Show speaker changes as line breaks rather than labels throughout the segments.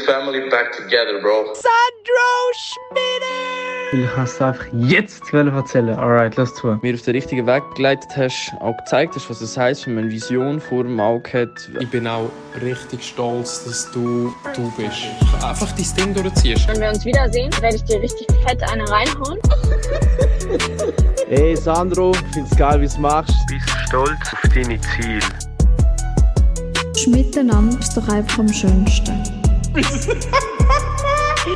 family back together, bro.
Sandro Schmidt!
Ich kann es einfach jetzt erzählen. Alright, lass zu.
Mir auf den richtigen Weg geleitet hast, auch gezeigt hast, was das heisst, wenn man eine Vision vor dem Auge hat.
Ich bin auch richtig stolz, dass du bist. Einfach dein Ding durchziehst.
Wenn wir uns wiedersehen, werde ich dir richtig fett eine reinhauen.
Hey Sandro, find's geil, wie du es machst.
Bist stolz auf deine Ziele.
Miteinander ist doch einfach am schönsten.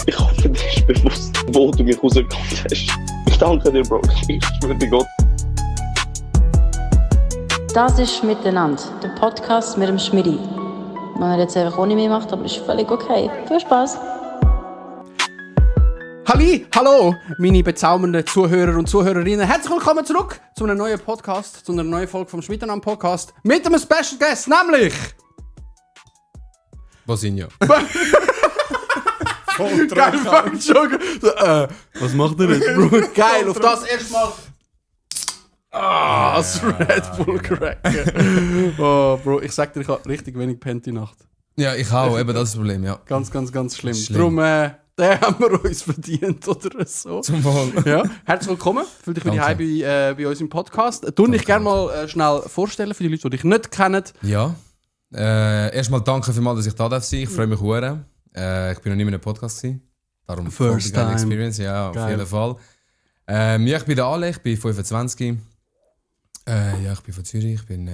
Ich hoffe, dir ist bewusst, wo du mich rausgekommen hast. Ich danke dir, Bro. Ich schwöre dir Gott.
Das ist «Miteinander», der Podcast mit dem Schmidi. Wenn er jetzt einfach ohne mich macht, aber ist völlig okay. Viel Spaß.
Hallo, meine bezaubernden Zuhörer und Zuhörerinnen. Herzlich willkommen zurück zu einem neuen Podcast, zu einer neuen Folge vom «Miteinander» Podcast mit einem Special Guest, nämlich...
Basinja.
Geil, fängt schon. Was macht er jetzt, Bro? Geil, auf das erstmal. Das Red Bull Cracken. Oh, Bro, ich sag dir, ich habe richtig wenig pennt die Nacht.
Ja, ich auch, eben das ist das Problem, ja.
Ganz schlimm. Darum, den haben wir uns verdient, oder so.
Zum Wohl.
Ja, herzlich willkommen. Fühl dich wieder heim bei uns im Podcast. Tu dich gerne mal schnell vorstellen für die Leute, die dich nicht kennen.
Ja. Erstmal danke vielmals, dass ich da darf sein. Ich freue mich sehr. Ich bin noch nie in einem Podcast gewesen. Darum
First time.
Experience, ja, auf jeden Fall. Ja, ich bin der Ale, ich bin 25. Ja, ich bin von Zürich. Ich bin,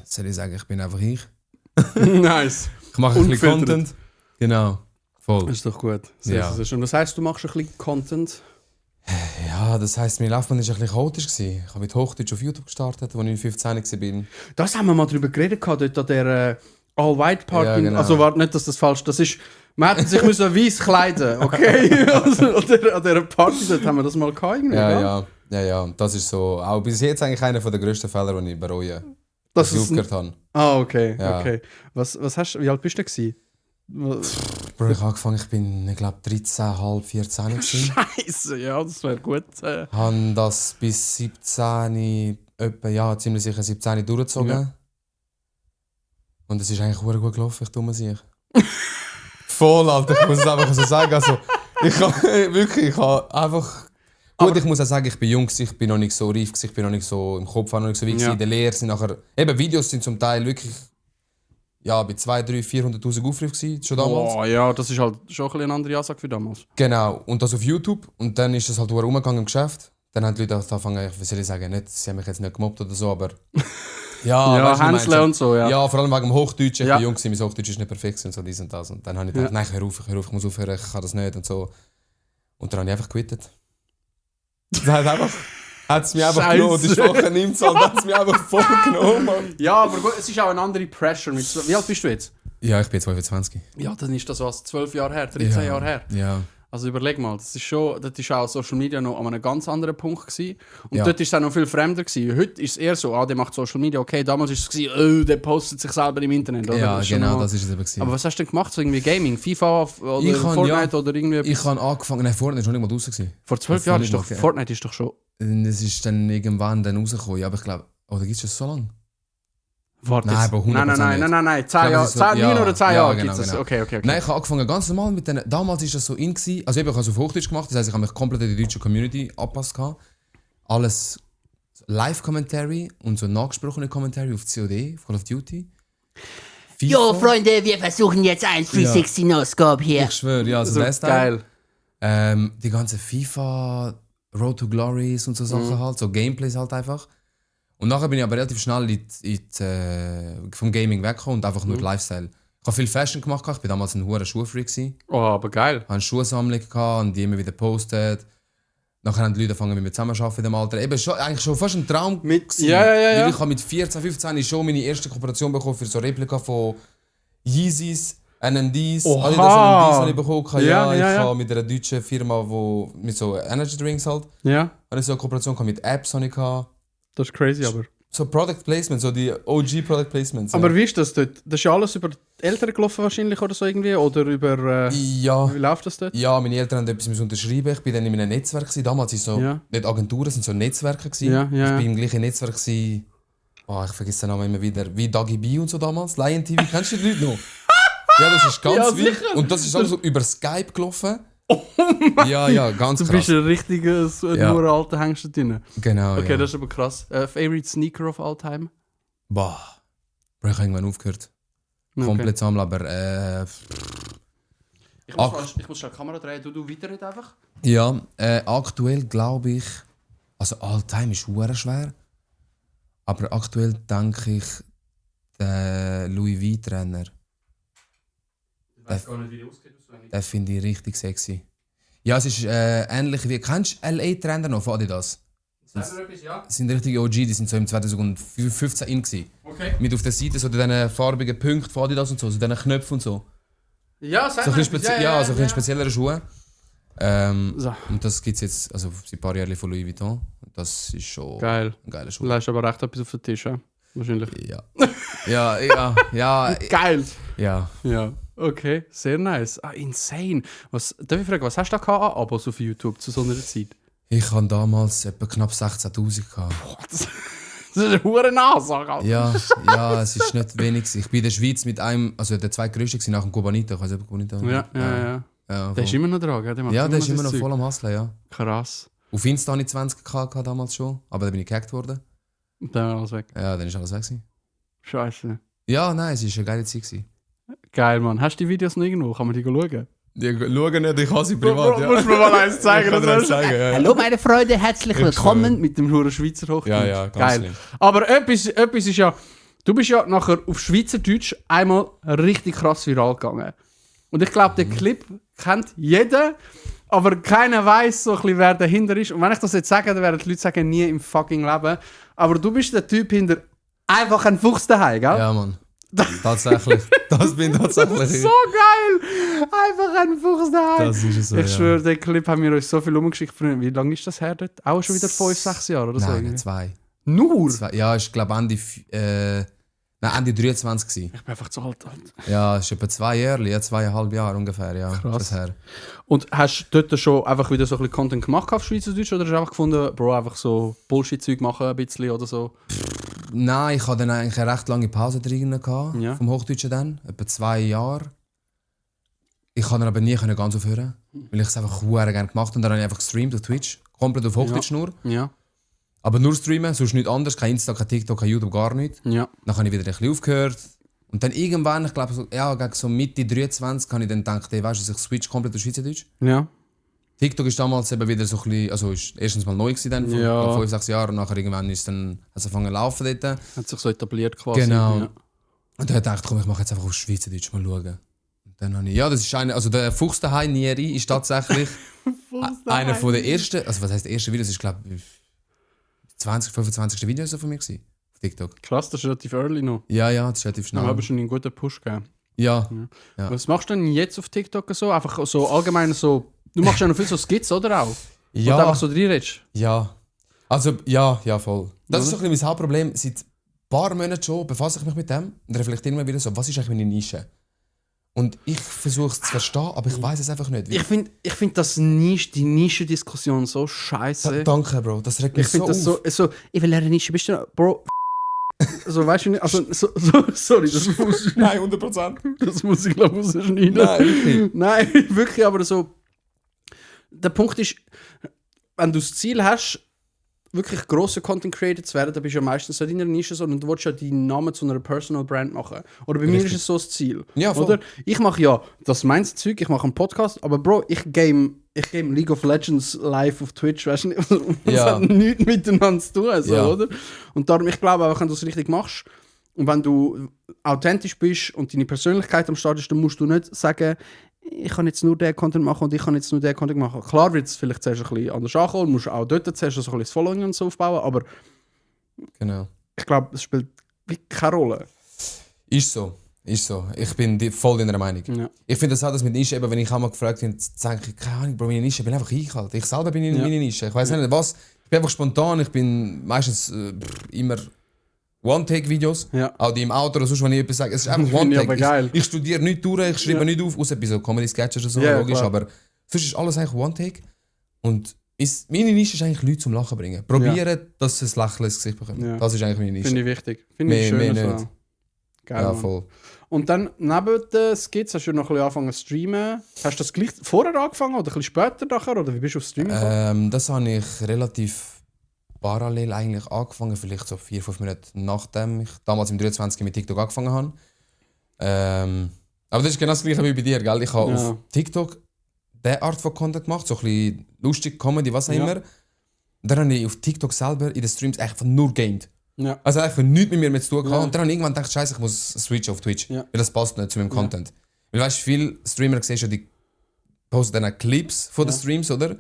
soll ich sagen, ich bin einfach ich.
Nice.
Ich mache ein bisschen Content. Genau, voll.
Das ist doch gut.
Ja.
Und das heisst, du machst ein bisschen Content?
Ja, das heisst, mein Laufbahn war ein bisschen chaotisch. Ich habe mit Hochdeutsch auf YouTube gestartet, als ich 15 war.
Das haben wir mal drüber geredet, dort an der All-White-Party. Ja, genau. Also warte nicht, dass das falsch das ist. Man hätte sich weiss kleiden, okay? Also, an dieser Party dort haben wir das mal gehabt.
Ja. Das ist so, auch bis jetzt eigentlich einer der grössten Fehler, die ich bereue, dass ich aufgehört habe.
Ah, okay.
Ja.
Okay. Wie alt bist du gewesen?
Bro, ich habe angefangen, ich bin, ich glaube, 13,5, 14 gewesen.
Scheiße, ja, das wäre gut.
Habe das bis 17, ziemlich sicher 17 durchgezogen. Ja. Und es ist eigentlich sehr gut gelaufen, ich dumme sich. Voll, Alter, ich muss es einfach so sagen. Also, ich habe einfach... Gut, ich muss auch sagen, ich bin jung, ich bin noch nicht so reif, ich bin noch nicht so im Kopf, noch nicht so wie in der Lehre sind nachher... Eben, Videos sind zum Teil wirklich... Ja, bei 200.000, 400.000 Aufrufen schon damals.
Oh ja, das ist halt schon eine andere Ansage wie damals.
Genau, und das auf YouTube. Und dann ist das halt rumgegangen im Geschäft. Dann haben die Leute angefangen, wie soll ich sagen, nicht, sie haben mich jetzt nicht gemobbt oder so, aber...
Ja, Hänsle und so, ja.
Ja, vor allem wegen dem Hochdeutsch. Ich bin jung, mein Hochdeutsch ist nicht perfekt und so dies und das. Und dann habe ich gedacht, nein, hör auf, ich muss aufhören, ich kann das nicht und so. Und dann habe ich einfach quittet. Hat es mich einfach genommen, die Schwache nimmt es, hat es mich einfach voll genommen. Mann.
Ja, aber gut, es ist auch eine andere Pressure. Wie alt bist du jetzt?
Ja, ich bin 25.
Ja, dann ist das was, 12 Jahre her, 13 Jahre her.
Ja.
Also überleg mal, das ist auch Social Media noch an einem ganz anderen Punkt gewesen. Und dort war es auch noch viel fremder gewesen. Heute ist es eher so, der macht Social Media, okay, damals war es gewesen, der postet sich selber im Internet. Oder?
Ja, genau, das ist es eben gewesen.
Aber was hast du denn gemacht, so irgendwie Gaming, FIFA oder Fortnite oder irgendwie etwas?
Ich habe angefangen, nein, Fortnite war noch nicht mal draussen.
Vor 12 Jahren ist doch, Fortnite ist doch schon...
Es ist dann irgendwann rausgekommen, ja, aber ich glaube, oder gibt es das so lange?
Warte,
nein, aber 100%
nein, 10 Jahre, 9 oder 10 Jahre gibt es.
Genau.
Okay.
Nein, ich habe angefangen ganz normal mit denen. Damals war das so in gewesen. Also ich habe es auf Hochdeutsch gemacht, das heisst, ich habe mich komplett in die deutsche Community angepasst. Alles Live-Commentary und so nachgesprochene Commentary auf COD, auf Call of Duty.
FIFA. Jo, Freunde, wir versuchen jetzt ein 360 No-Scope hier.
Ich schwöre, ja, also das
geil.
Die ganze FIFA, Road to Glories und so Sachen halt, so Gameplays halt einfach. Und nachher bin ich aber relativ schnell vom Gaming weggekommen und einfach nur Lifestyle. Ich habe viel Fashion gemacht, ich war damals ein hoher Schuhfreak.
Oh, aber geil.
Ich hatte eine Schuhsammlung und die immer wieder gepostet. Nachher haben die Leute angefangen mit mir zusammenzuarbeiten in dem Alter. Eben eigentlich schon fast ein Traum gewesen.
Ja.
Ich habe mit 14, 15 schon meine erste Kooperation bekommen für so Replika von Yeezys, NMDs. Alle das NMDs habe ich bekommen. Ich habe mit einer deutschen Firma, mit so Energy Drinks halt.
Ja.
Habe ich so eine Kooperation mit Apps.
Das ist crazy, aber...
So Product Placement, so die OG Product Placements.
Aber wie ist das dort? Das ist ja alles über die Eltern gelaufen wahrscheinlich oder so irgendwie? Oder über...
Ja.
Wie läuft das dort?
Ja, meine Eltern haben etwas unterschreiben. Ich war dann in einem Netzwerk. Damals waren so, nicht Agenturen, sondern so Netzwerke. Ich war im gleichen Netzwerk. Ich vergesse den Namen immer wieder. Wie Dagi B und so damals. Lion TV, kennst du die Leute noch? Ja, das ist ganz
Ja,
wild.
sicher.
Und das ist alles so über Skype gelaufen. Ja, ganz
Du
krass.
bist ein richtiger,
Ja.
nur alter Hengst da drin.
Genau,
Okay,
ja.
das ist aber krass. Favorite Sneaker of all time?
Boah. Bro, ich habe irgendwann aufgehört.
Okay.
Komplett sammeln, aber
Ich muss schnell die Kamera drehen, du weiter nicht einfach.
ja, aktuell glaube ich, also all-time ist hure schwer, aber aktuell denke ich, der Louis V-Trainer,
Ich weiß gar nicht, wie die ausgeht.
den finde ich richtig sexy. Ja, es ist ähnlich wie, kennst du LA-Trainer noch von Adidas?
Sagst du etwas, ja?
Das sind richtige OG, die sind so im 2015 in gewesen.
Okay.
Mit auf der Seite so diese farbigen Punkte von Adidas und so diese Knöpfe und so.
Ja, sag
So ein
mal
bisschen
etwas.
so ein bisschen speziellere Schuhe.
So.
Und das gibt es jetzt, also seit ein paar Jahren von Louis Vuitton. Das ist schon
Geil.
ein geiler
Du
Schuh.
lässt aber recht etwas auf den Tisch, ja? Wahrscheinlich.
Ja.
Geil!
Ja.
Ja, okay, sehr nice. Ah, insane. Darf ich fragen, was hast du da gehabt an Abos auf YouTube zu so einer Zeit?
Ich hatte damals etwa knapp 16'000 gehabt.
Das ist eine hure Ansage, Alter.
Ja, es ist nicht wenig. Ich bin in der Schweiz mit einem, also der zweitgrößte war nach dem Cubanito. Ich weiß nicht, ob Cubanito.
Ja. Der ist immer noch dran, gell?
Der ist immer noch voll am Hustlen, ja.
Krass.
Auf Insta hatte ich 20.000 gehabt damals schon, aber dann bin ich gehackt worden.
Und dann alles weg.
Ja, dann ist alles weg gewesen.
Scheiße.
Ja, nein, es war eine geile Zeit gewesen.
Geil, Mann. Hast du die Videos noch irgendwo? Kann man die schauen?
Ja, schau nicht, ich habe sie privat. Ja.
Musst du mir mal eins zeigen?
Ich kann dir eins zeigen, ja.
Hallo meine Freunde, herzlich willkommen.
Mit dem huren Schweizer Hochdeutsch.
Ja, ganz
geil.
schlimm.
Aber etwas ist ja, du bist ja nachher auf Schweizerdeutsch einmal richtig krass viral gegangen. Und ich glaube, den Clip kennt jeder, aber keiner weiß so ein bisschen, wer dahinter ist. Und wenn ich das jetzt sage, dann werden die Leute sagen, nie im fucking Leben. Aber du bist der Typ hinter einfach ein Fuchs daheim, gell?
Ja, Mann. Tatsächlich. Das bin tatsächlich
So geil! Einfach ein Fuchs daheim.
Das ist es so,
Ich schwöre, den Clip haben wir euch so viel umgeschickt. Wie lange ist das her dort? Auch schon wieder 5, 6 Jahre oder so?
Nein,
irgendwie?
2.
Nur?
2. Ja, ich glaube Ende 23 gewesen.
Ich bin einfach zu alt.
Ja, es ist etwa 2 Jahre, ja, 2,5 Jahre ungefähr, ja.
Krass.
Das her.
Und hast du dort schon einfach wieder so ein bisschen Content gemacht auf Schweizerdeutsch oder hast du einfach gefunden, Bro, einfach so Bullshit-Zeug machen ein bisschen oder so?
Nein, ich hatte dann eigentlich eine recht lange Pause drin gehabt,
Ja.
vom Hochdeutschen dann, etwa 2 Jahre. Ich konnte dann aber nie ganz aufhören, weil ich es einfach sehr gerne gemacht habe. Und dann habe ich einfach gestreamt auf Twitch, komplett auf Hochdeutsch nur.
Ja.
Aber nur streamen, sonst nichts anderes, kein Insta, kein TikTok, kein YouTube, gar nichts.
Ja.
Dann habe ich wieder ein bisschen aufgehört. Und dann irgendwann, ich glaube, so, ja, gegen so Mitte 23 habe ich dann gedacht, ey, weißt du, ich switch komplett auf Schweizerdeutsch.
Ja.
TikTok ist damals eben wieder so ein bisschen, also ist erstens mal neu gewesen dann, vor 5, 6 Jahren. Und nachher irgendwann ist dann, also angefangen zu laufen dort.
Hat sich so etabliert quasi.
Genau.
Ja.
Und dann dachte ich, komm, ich mache jetzt einfach auf Schweizerdeutsch mal schauen. Und dann habe ich, ja, das ist eine, also der Fuchs daheim Nieri ist tatsächlich einer von der ersten, also was heißt der erste Videos, ist glaube ich 20, 25. Video so von mir gewesen, auf TikTok.
Krass, das ist relativ early noch.
Ja, das ist relativ schnell.
Wir haben schon einen guten Push gegeben.
Ja.
Was machst du denn jetzt auf TikTok so? Einfach so allgemein so, du machst ja noch viel so Skits, oder auch?
Ja.
Und einfach so reinredest.
Ja. Also, ja, voll. Das ist so ein bisschen mein Hauptproblem. Seit ein paar Monaten schon befasse ich mich mit dem und reflektiere immer wieder so, was ist eigentlich meine Nische? Und ich versuche es zu verstehen, aber ich weiß es einfach nicht.
Ich find die Nischendiskussion so scheiße.
Danke, Bro. Das regt mich
Ich finde das
auf.
so, ich will eine Nische, bist du, Bro, also weißt du nicht, also, sorry, das muss
Nein, 100%.
Das muss ich glaube ich rausschneiden.
Nein, wirklich.
Nein, wirklich, aber so, der Punkt ist, wenn du das Ziel hast, wirklich grosse Content Creator zu werden, dann bist du ja meistens nicht in einer Nische, sondern du willst ja deinen Namen zu einer Personal Brand machen. Oder bei mir ist es so das Ziel.
Ja, voll.
Oder? Ich mache ja das meins Zeug, ich mache einen Podcast, aber Bro, ich game League of Legends live auf Twitch, weißt du? Das
Ja.
hat nichts miteinander zu tun, so,
Ja.
oder? Und darum, ich glaube auch, wenn du es richtig machst und wenn du authentisch bist und deine Persönlichkeit am Start ist, dann musst du nicht sagen, ich kann jetzt nur den Content machen und ich kann jetzt nur den Content machen. Klar wird es vielleicht zuerst ein bisschen anders ankommen, musst auch dort zuerst so ein bisschen das Following und so aufbauen, aber
Genau.
ich glaube, es spielt wirklich keine Rolle.
Ist so. Ich bin voll deiner Meinung.
Ja.
Ich finde das auch, dass mit Nische, eben, wenn ich einmal gefragt werde, denke ich, keine Ahnung, Bro, meine Nische, ich bin einfach eingehalten. Ich selber bin in meine Nische. Ich weiß nicht was. Ich bin einfach spontan, ich bin meistens immer One-Take-Videos.
Ja.
Auch die im Auto oder sonst, wenn ich etwas sage. Es ist einfach
Finde ich aber geil.
One-Take. Ich studiere nicht durch, ich schreibe nicht auf, außer bei so Comedy-Sketches oder so,
Ja,
logisch.
klar.
Aber sonst ist alles eigentlich One-Take. Und meine Nische ist eigentlich, Leute zum Lachen bringen. Probieren, dass sie ein Lächeln ins Gesicht bekommen.
Ja.
Das ist eigentlich meine Nische.
Finde ich wichtig. Finde ich
Mehr
schön.
nicht.
So. Geil,
Ja,
Mann.
voll.
Und dann neben den Skits hast du noch ein bisschen angefangen zu streamen. Hast du das gleich vorher angefangen oder ein bisschen später nachher? Oder wie bist du auf Streaming gekommen?
Das habe ich relativ parallel eigentlich angefangen, vielleicht so 4-5 Monate nachdem ich damals im 23 mit TikTok angefangen habe. Aber das ist genau das gleiche wie bei dir, gell? Ich habe auf TikTok diese Art von Content gemacht, so ein bisschen lustig, Comedy, was auch immer. Und dann habe ich auf TikTok selber in den Streams einfach nur gamed.
Ja.
Also einfach nichts mit mir zu tun gehabt. Und dann habe ich irgendwann gedacht, scheiße, ich muss switchen auf Twitch. Weil das passt nicht zu meinem Content. Weil weißt du, viele Streamer siehst du, die posten dann auch Clips von den Streams, oder?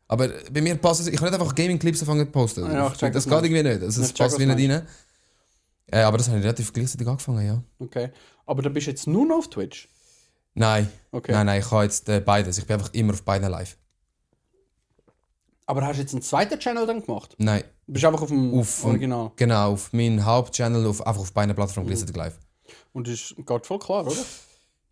Aber bei mir passt es, ich kann nicht einfach Gaming-Clips anfangen zu posten. Das geht irgendwie nicht. Also es passt wie nicht rein. Aber das habe ich relativ gleichzeitig angefangen, ja.
Okay. Aber dann bist du jetzt nur noch auf Twitch?
Nein.
Okay.
Nein, ich habe jetzt beides. Ich bin einfach immer auf beiden live.
Aber hast du jetzt einen zweiten Channel dann gemacht?
Nein.
Du bist einfach auf dem Original?
Genau, auf meinem Hauptchannel, einfach auf beiden Plattformen gleichzeitig live.
Und das ist gerade voll klar, oder?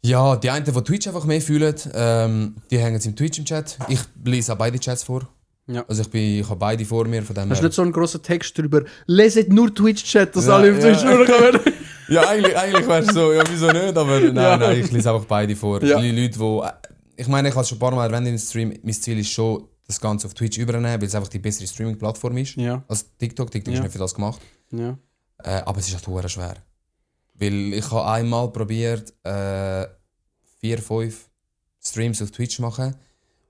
Ja, die einen, die Twitch einfach mehr fühlen, die hängen jetzt im Twitch im Chat. Ich lese auch beide Chats vor. Ja. Also ich habe beide vor mir. Von dem
hast du nicht so einen grossen Text darüber, leset nur Twitch-Chat, dass alle auf Twitch schauen?
Ja, eigentlich wärst du so, ja wieso nicht, aber nein, ich lese einfach beide vor. Ja. Die Leute, die... Ich meine, ich habe es schon ein paar Mal erwähnt im Stream, mein Ziel ist schon, das Ganze auf Twitch übernehmen, weil es einfach die bessere Streaming-Plattform ist als TikTok. TikTok ist nicht für das gemacht. Ja. Aber es ist halt verdammt schwer. Weil ich habe einmal probiert, 4-5 Streams auf Twitch zu machen.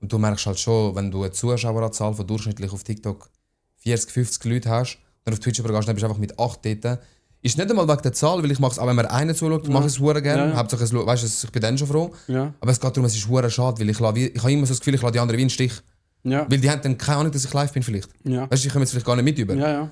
Und du merkst halt schon, wenn du eine Zuschaueranzahl von durchschnittlich auf TikTok 40-50 Leute hast, dann auf Twitch übergehst, dann bist du einfach mit 8 dort. Ist nicht einmal wegen der Zahl, weil ich mache es auch, wenn mir einer zuschaut, mache ich es verdammt gerne. Hauptsache, weißt, ich bin dann schon froh. Ja. Aber es geht darum, es ist verdammt schade, weil ich habe immer so das Gefühl, ich lasse die anderen wie einen Stich. Ja. Weil die haben dann keine Ahnung, dass ich live bin vielleicht. Ja. Weißt du, ich komme jetzt vielleicht gar nicht mit über. Ja.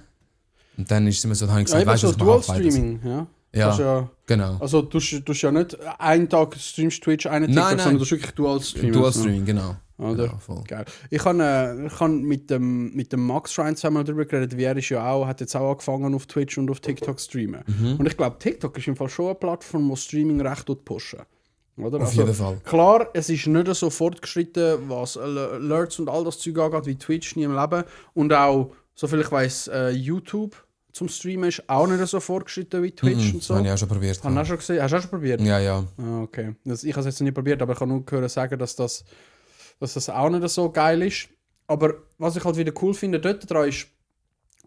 Und dann ist es immer so, dann habe ich gesagt, weißt du,
so Dual-Streaming,
ja, genau.
Also du ja nicht einen Tag streamst Twitch, einen TikTok, sondern du hast wirklich Dual-Streaming.
Dual-Streaming, genau.
Oder? Ja, voll. Geil. Ich habe mit dem Max Schrein zusammen darüber geredet, wie er ist ja auch, hat jetzt auch angefangen auf Twitch und auf TikTok zu streamen. Und ich glaube, TikTok ist im Fall schon eine Plattform, wo Streaming recht pushen. Oder?
Auf jeden Fall.
Klar, es ist nicht so fortgeschritten, was Alerts und all das Zeug angeht, wie Twitch nie im Leben. Und auch, soviel ich weiss, YouTube zum Streamen ist auch nicht so fortgeschritten wie Twitch und so.
Habe ich auch schon probiert.
Hast du auch schon gesehen? Hast du auch schon probiert?
Ja.
Ah, okay. Ich habe es jetzt nicht probiert, aber ich kann nur hören sagen, dass das auch nicht so geil ist. Aber was ich halt wieder cool finde, dort dran ist,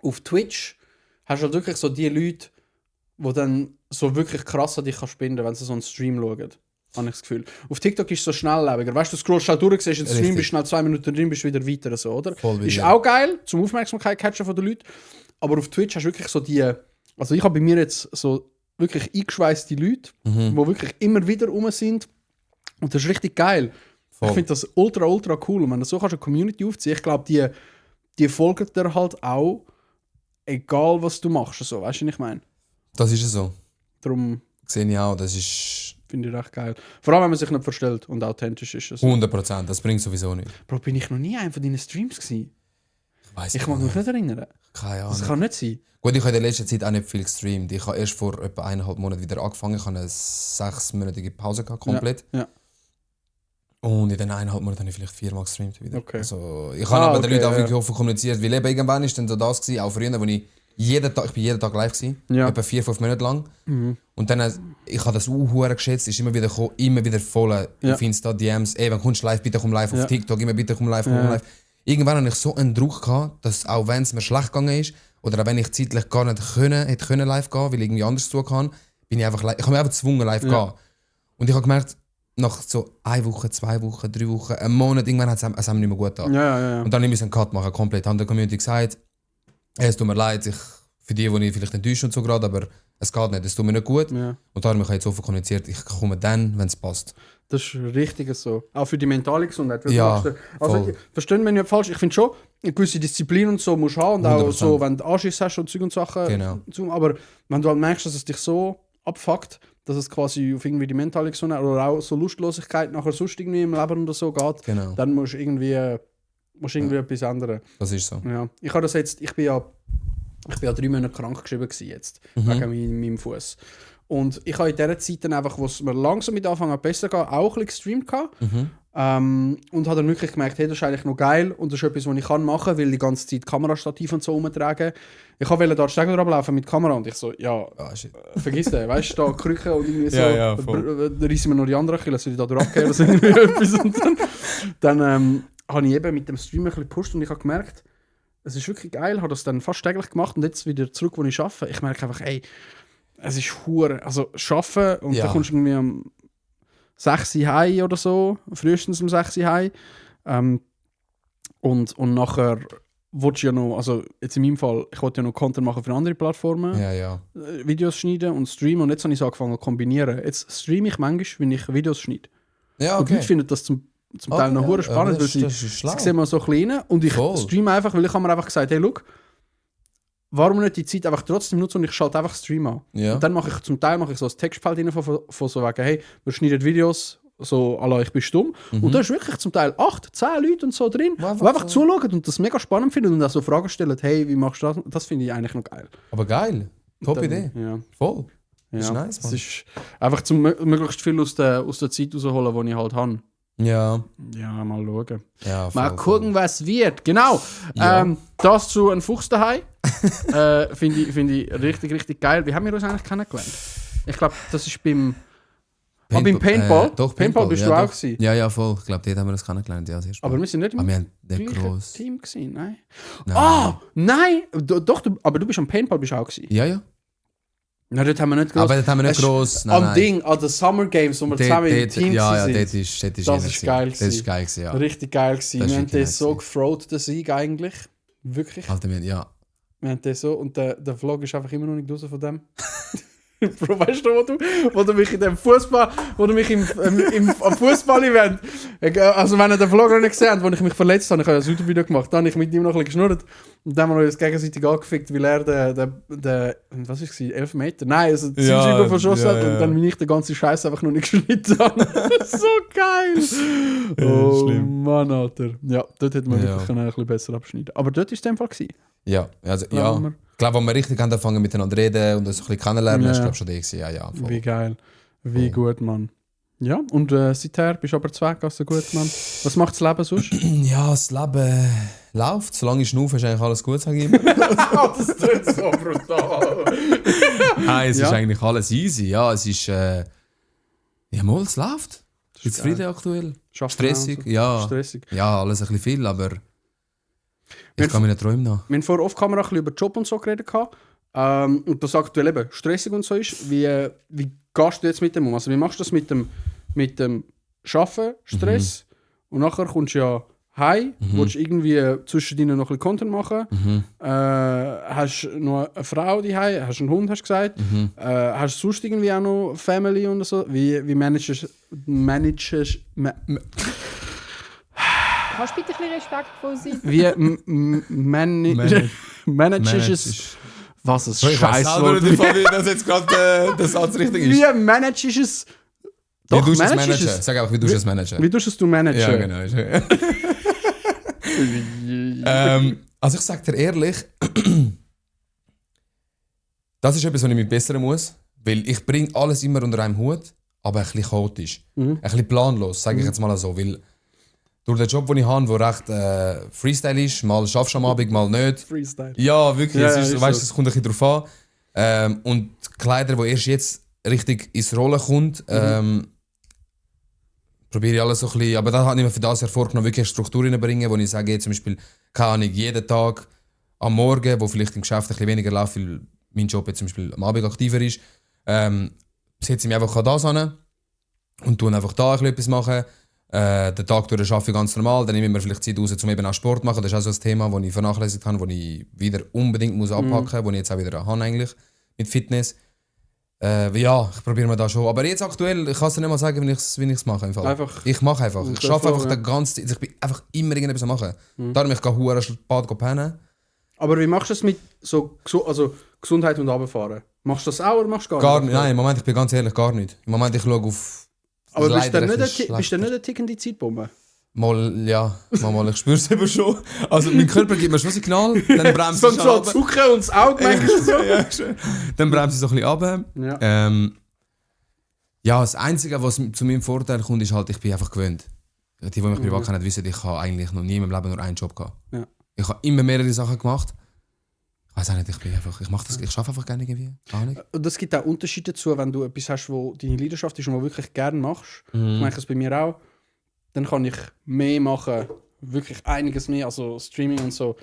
auf Twitch hast du halt wirklich so die Leute, die dann so wirklich krass an dich spinnen, wenn sie so einen Stream schauen. Habe ich das Gefühl. Auf TikTok ist es so schnelllebiger. Weißt du, scrollst halt durch, siehst den Stream, bist schnell 2 Minuten drin, bist wieder weiter, so, oder? Ist auch geil, zum Aufmerksamkeit catchen von den Leuten. Aber auf Twitch hast du wirklich so die... Also ich habe bei mir jetzt so wirklich eingeschweißte Leute, die wirklich immer wieder rum sind. Und das ist richtig geil. Voll. Ich finde das ultra cool. Und wenn du so kannst eine Community aufziehen, ich glaube, die folgen dir halt auch, egal was du machst. So, weißt du, was ich meine?
Das ist so.
Darum...
Sehe ich auch, das ist...
Finde ich recht geil. Vor allem, wenn man sich nicht verstellt und authentisch ist. Also.
100%, das bringt sowieso nicht.
Bro, bin ich noch nie einer von deinen Streams gewesen? Ich mag mich nicht erinnern.
Keine Ahnung.
Das kann nicht sein.
Gut, ich habe in der letzten Zeit auch nicht viel gestreamt. Ich habe erst vor etwa 1,5 Monaten wieder angefangen. Ich habe eine 6-monatige Pause gehabt, komplett.
Ja.
Und in den 1,5 Monaten habe ich vielleicht 4-mal gestreamt wieder.
Okay.
Also, ich habe aber den Leuten auch wirklich offen kommuniziert. Weil eben irgendwann ist dann so das gewesen, auch früher, wo ich jeden Tag live gewesen, etwa 4-5 Monate lang. Und dann, ich habe das geschätzt, ist immer wieder gekommen, immer wieder voll auf Insta, DMs, wenn kommst du live, bitte komm live, auf TikTok, immer bitte komm live, komm live. Irgendwann hatte ich so einen Druck gehabt, dass auch wenn es mir schlecht gegangen ist, oder auch wenn ich zeitlich gar nicht hätte können live gehen, weil ich irgendwie anders zu tun kann, bin ich einfach ich habe mich einfach gezwungen, live zu gehen. Und ich habe gemerkt, nach so 1 Woche, 2 Wochen, 3 Wochen, einen Monat, irgendwann hat es nicht mehr gut getan. Und dann musste ich einen Cut machen, komplett. Ich habe der Community gesagt, es tut mir leid, für die ich vielleicht enttäuscht und so gerade, aber es geht nicht, es tut mir nicht gut. Ja. Und darum habe ich jetzt offen kommuniziert, ich komme dann, wenn es passt. Das ist richtig so. Auch für die mentale Gesundheit. Ja, also, verstehen wir nicht falsch, ich finde schon, eine gewisse Disziplin und so musst du haben und 100%. Auch so, wenn du Anschiss hast und Zeug und Sachen. Genau.
Aber wenn du halt merkst, dass es dich so abfuckt, dass es quasi auf irgendwie die mentale Gesundheit oder auch so Lustlosigkeit nachher sonst irgendwie im Leben oder so geht, dann musst du irgendwie etwas ändern.
Das ist so.
Ja. Ich bin ja 3 Monate krank geschrieben jetzt, wegen meinem Fuß. Und ich habe in dieser Zeit dann einfach, wo es mir langsam mit Anfang besser ging, auch ein bisschen gestreamt gehabt. Und habe dann wirklich gemerkt, hey, das ist eigentlich noch geil und das ist etwas, was ich machen kann, weil die ganze Zeit Kamerastativ und so rumtragen. Ich wollte da Steg ablaufen mit Kamera und ich so, vergiss den, weißt du, da Krüche und irgendwie so, da reissen wir noch die anderen Kilo, soll ich da durchgehen oder so irgendwie etwas. Und dann habe ich eben mit dem Stream ein bisschen gepusht und ich habe gemerkt, es ist wirklich geil, habe das dann fast täglich gemacht und jetzt wieder zurück, wo ich arbeite. Ich merke einfach, ey, es ist hure, also arbeiten und dann kommst du irgendwie am 6 Uhr heim oder so, frühestens um 6 Uhr heim. Und nachher willst du ja noch, also jetzt in meinem Fall, ich wollte ja noch Content machen für andere Plattformen, Videos schneiden und streamen und jetzt habe ich so angefangen zu kombinieren. Jetzt streame ich manchmal, wenn ich Videos schneide. Ja, okay. Und Leute finden das zum Teil noch hure spannend, weil sie sehen mal so klein und ich streame einfach, weil ich habe mir einfach gesagt, hey, look, warum nicht die Zeit einfach trotzdem nutzen und ich schalte einfach Stream an. Ja. Und dann mache ich zum Teil so ein Textfeld rein von so wegen, hey, wir schneiden Videos, so à la ich bin stumm. Und da ist wirklich zum Teil 8, 10 Leute und so drin, die einfach zuschauen und das mega spannend finden und auch so Fragen stellen, hey, wie machst du das? Das finde ich eigentlich noch geil.
Aber geil. Top Idee. Ja. Voll. Das ist nice, Mann. Es ist einfach zum möglichst viel aus der Zeit rausholen, die ich halt habe. Ja. Ja, mal schauen. Ja, mal gucken, was wird. Genau. Ja. Das zu einem Fuchs daheim. Finde ich richtig, richtig geil. Wie haben wir uns eigentlich kennengelernt? Ich glaube, das ist beim Paintball. Doch,
Paintball bist du auch gewesen.
Ja, voll. Ich glaube, dort haben wir uns kennengelernt. Ja,
aber wir sind nicht im
gleichen
Team gewesen, nein. Nein! Doch, aber du bist am Paintball bist auch gewesen.
Ja.
Na, dort haben wir nicht groß.
Aber dort haben wir nicht groß.
Am Ding, an den Summer Games, wo wir zusammen im Team
sind.
Ja,
das ist
geil.
Das ist geil gewesen, ja.
Richtig geil gewesen. Wir haben das so gefreut, den Sieg eigentlich. Wirklich.
Alter, ja.
Wir haben das so und der Vlog ist einfach immer noch nicht raus von dem. Bro, weißt du, wo du mich in dem Fußball, wo du mich am Fußball-Event, also wenn ihr den Vlog noch nicht gesehen habt, wo ich mich verletzt habe, ich habe ein YouTube-Video gemacht, dann habe ich mit ihm noch ein bisschen geschnurrt und dann haben wir uns gegenseitig angefickt, weil er der was ist es, 11 Meter? Nein, also die Zielscheibe verschossen hat und dann bin ich den ganzen Scheiß einfach noch nicht geschnitten habe. So geil! Oh Mann, Alter. Ja, dort hätte man wirklich ein bisschen besser abschneiden. Aber dort war es in dem Fall gewesen.
Ja, also ich glaube, als wir richtig angefangen miteinander reden und uns ein bisschen kennenlernen, ist glaube schon der gewesen. Ja, voll.
Wie geil. Wie gut, Mann. Ja, und seither bist du aber weg, also gut, Mann. Was macht das Leben sonst?
Ja, das Leben läuft. Solange ich schnaufe, ist eigentlich alles gut, sage ich immer.
Das tut so brutal.
Nein, es ist eigentlich alles easy. Ja, es ist... ja, mal, es läuft. Ich bin zufrieden aktuell. Stressig, so. Ja. Stressig. Ja, alles ein bisschen viel, aber... Ich kann meine Träume nach.
Wir haben vorher Off-Kamera ein bisschen über Job und so geredet. Und das aktuell eben stressig und so ist. Wie gehst du jetzt mit dem um? Also wie machst du das mit dem Arbeiten, Stress? Und nachher kommst du ja heim, willst irgendwie zwischendrin noch ein bisschen Content machen. Hast noch eine Frau daheim, hast einen Hund, hast du gesagt. Hast du sonst irgendwie auch noch Family und so? Wie managest
Kannst du bitte ein bisschen respektvoll sein?
Wie managest es? Was ist Scheißwort?
Ich weiß nicht, dass jetzt gerade der Satz richtig ist.
Wie managest es?
Doch, wie du es managen? Sag einfach, wie du es managen.
Wie du es managen?
Ja, genau. Also ich sag dir ehrlich, das ist etwas, was ich mich bessern muss. Weil ich bringe alles immer unter einem Hut, aber ein bisschen chaotisch. Ein bisschen planlos, sage ich jetzt mal so. Weil durch den Job, den ich habe, der recht Freestyle ist, mal schaffst du am Abend, mal nicht.
Freestyle.
Ja, wirklich. Ja, es kommt ein bisschen drauf an. Und die Kleider, die erst jetzt richtig ins Rollen kommt, probiere ich alles so ein bisschen. Aber da habe ich mir für das vorgenommen, wirklich eine Struktur reinbringen, wo ich sage, zum Beispiel, keine Ahnung, jeden Tag am Morgen, wo vielleicht im Geschäft ein bisschen weniger läuft, weil mein Job jetzt zum Beispiel am Abend aktiver ist, setze ich mich einfach an das an und tue einfach da ein bisschen etwas machen. Den Tag durch arbeite ich ganz normal, dann nehme ich mir vielleicht Zeit raus, um eben auch Sport zu machen. Das ist auch so ein Thema, das ich vernachlässigt habe, das ich wieder unbedingt anpacken muss, das ich jetzt auch wieder habe eigentlich, mit Fitness. Ja, ich probiere mir das schon. Aber jetzt aktuell, ich kann es dir nicht mal sagen, wie ich es mache. Ich mache einfach. Ich arbeite einfach den ganzen Zeit. Ich bin einfach immer irgendetwas am machen. Darum ich gehe verdammt spät pennen.
Aber wie machst du das mit also Gesundheit und Runterfahren? Machst du das auch oder machst du
gar nicht? Nein, im Moment, ich bin ganz ehrlich, gar nicht. Im Moment, ich schaue auf...
Aber bist du nicht eine tickende Zeitbombe?
Mal, ich spüre es eben schon. Also mein Körper gibt mir schon Signal, dann bremst
so ein Zucker und das Auge manchmal so.
Ja, dann bremst du so ein bisschen ab. Ja. Das Einzige, was zu meinem Vorteil kommt, ist halt, ich bin einfach gewöhnt. Die mich privat kennen, wissen, ich habe eigentlich noch nie in meinem Leben nur einen Job gehabt. Ja. Ich habe immer mehrere Sachen gemacht. Ich weiß auch nicht, ich arbeite einfach gerne irgendwie.
Und es gibt auch Unterschiede dazu, wenn du etwas hast, wo deine Leidenschaft ist und was du wirklich gerne machst. Ich mache es bei mir auch. Dann kann ich mehr machen, wirklich einiges mehr, also Streaming und so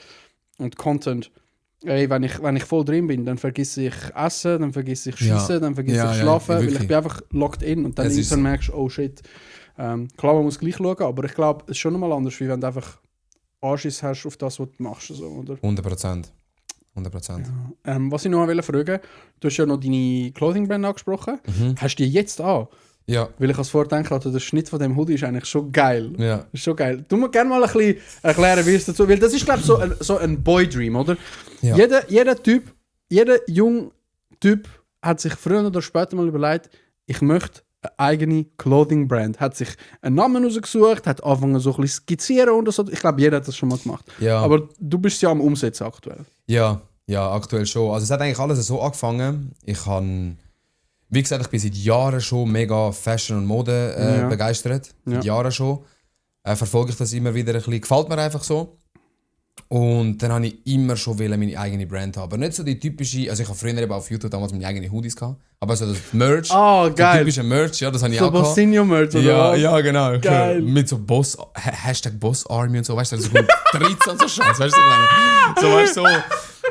und Content. Ey, wenn ich voll drin bin, dann vergesse ich Essen, dann vergesse ich Schießen, dann vergesse ich Schlafen, weil ich bin einfach locked in und dann merkst du, oh shit. Klar, man muss gleich schauen, aber ich glaube, es ist schon nochmal anders, wie wenn du einfach Anschiss hast auf das, was du machst. So, oder?
100%.
Ja. Was ich noch fragen wollte, du hast ja noch deine Clothing-Brand angesprochen. Hast du die jetzt an?
Ja.
Weil ich als vordenke hatte, der Schnitt von dem Hoodie ist eigentlich schon geil.
Ja.
Ist schon geil. Du musst gerne mal ein bisschen erklären, wie es dazu... Weil das ist, glaube ich, so ein Boy-Dream, oder? Ja. Jeder junge Typ hat sich früher oder später mal überlegt, ich möchte eine eigene Clothing-Brand. Hat sich einen Namen rausgesucht, hat angefangen so ein bisschen skizzieren oder so. Ich glaube, jeder hat das schon mal gemacht. Ja. Aber du bist ja am Umsetzen aktuell.
Ja, aktuell schon. Also es hat eigentlich alles so angefangen. Wie gesagt, ich bin seit Jahren schon mega Fashion und Mode begeistert. Seit Jahren schon. Verfolge ich das immer wieder ein bisschen. Gefällt mir einfach so. Und dann habe ich immer schon meine eigene Brand haben. Aber nicht so die typische, also ich habe früher eben auf YouTube damals meine eigenen Hoodies gehabt. Aber so das Merch,
geil.
So typische Merch, ja, das habe ich
so
auch gehabt.
So Bosinho-Merch, oder?
Ja, genau.
Geil.
Mit so Hashtag Boss Army und so, weißt du, so 13 und so Scheiß, weißt du, was ich meine? So, weißt du,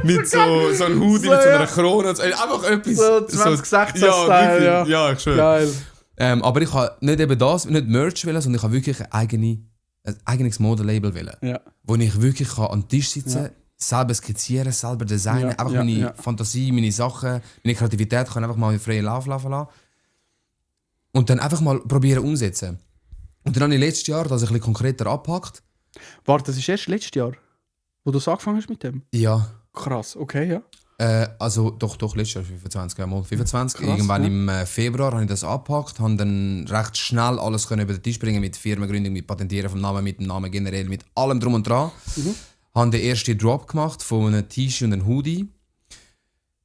mit so einem Hoodie, mit so einer Krone und so. Einfach etwas.
So 2016-Style, ja.
Ja, schön.
Geil.
Aber ich habe nicht eben das, nicht Merch wollen, sondern ich habe wirklich ein eigenes Modelabel wollen. Ja. Wo ich wirklich an den Tisch sitzen kann, selber skizzieren, selber designen, einfach meine Fantasie, meine Sachen, meine Kreativität kann einfach mal in freien Lauf laufen lassen. Und dann einfach mal probieren umsetzen. Und dann habe ich letztes Jahr das ein bisschen konkreter abgepackt.
Warte, das ist erst letztes Jahr, wo du angefangen hast mit dem?
Ja.
Krass, okay, ja.
Also doch, letztes Jahr 25, mal 25. Krass, irgendwann im Februar habe ich das angepackt, habe dann recht schnell alles können über den Tisch bringen mit Firmengründung, mit Patentieren vom Namen, mit dem Namen generell, mit allem drum und dran. Habe den ersten Drop gemacht von einem T-Shirt und einem Hoodie,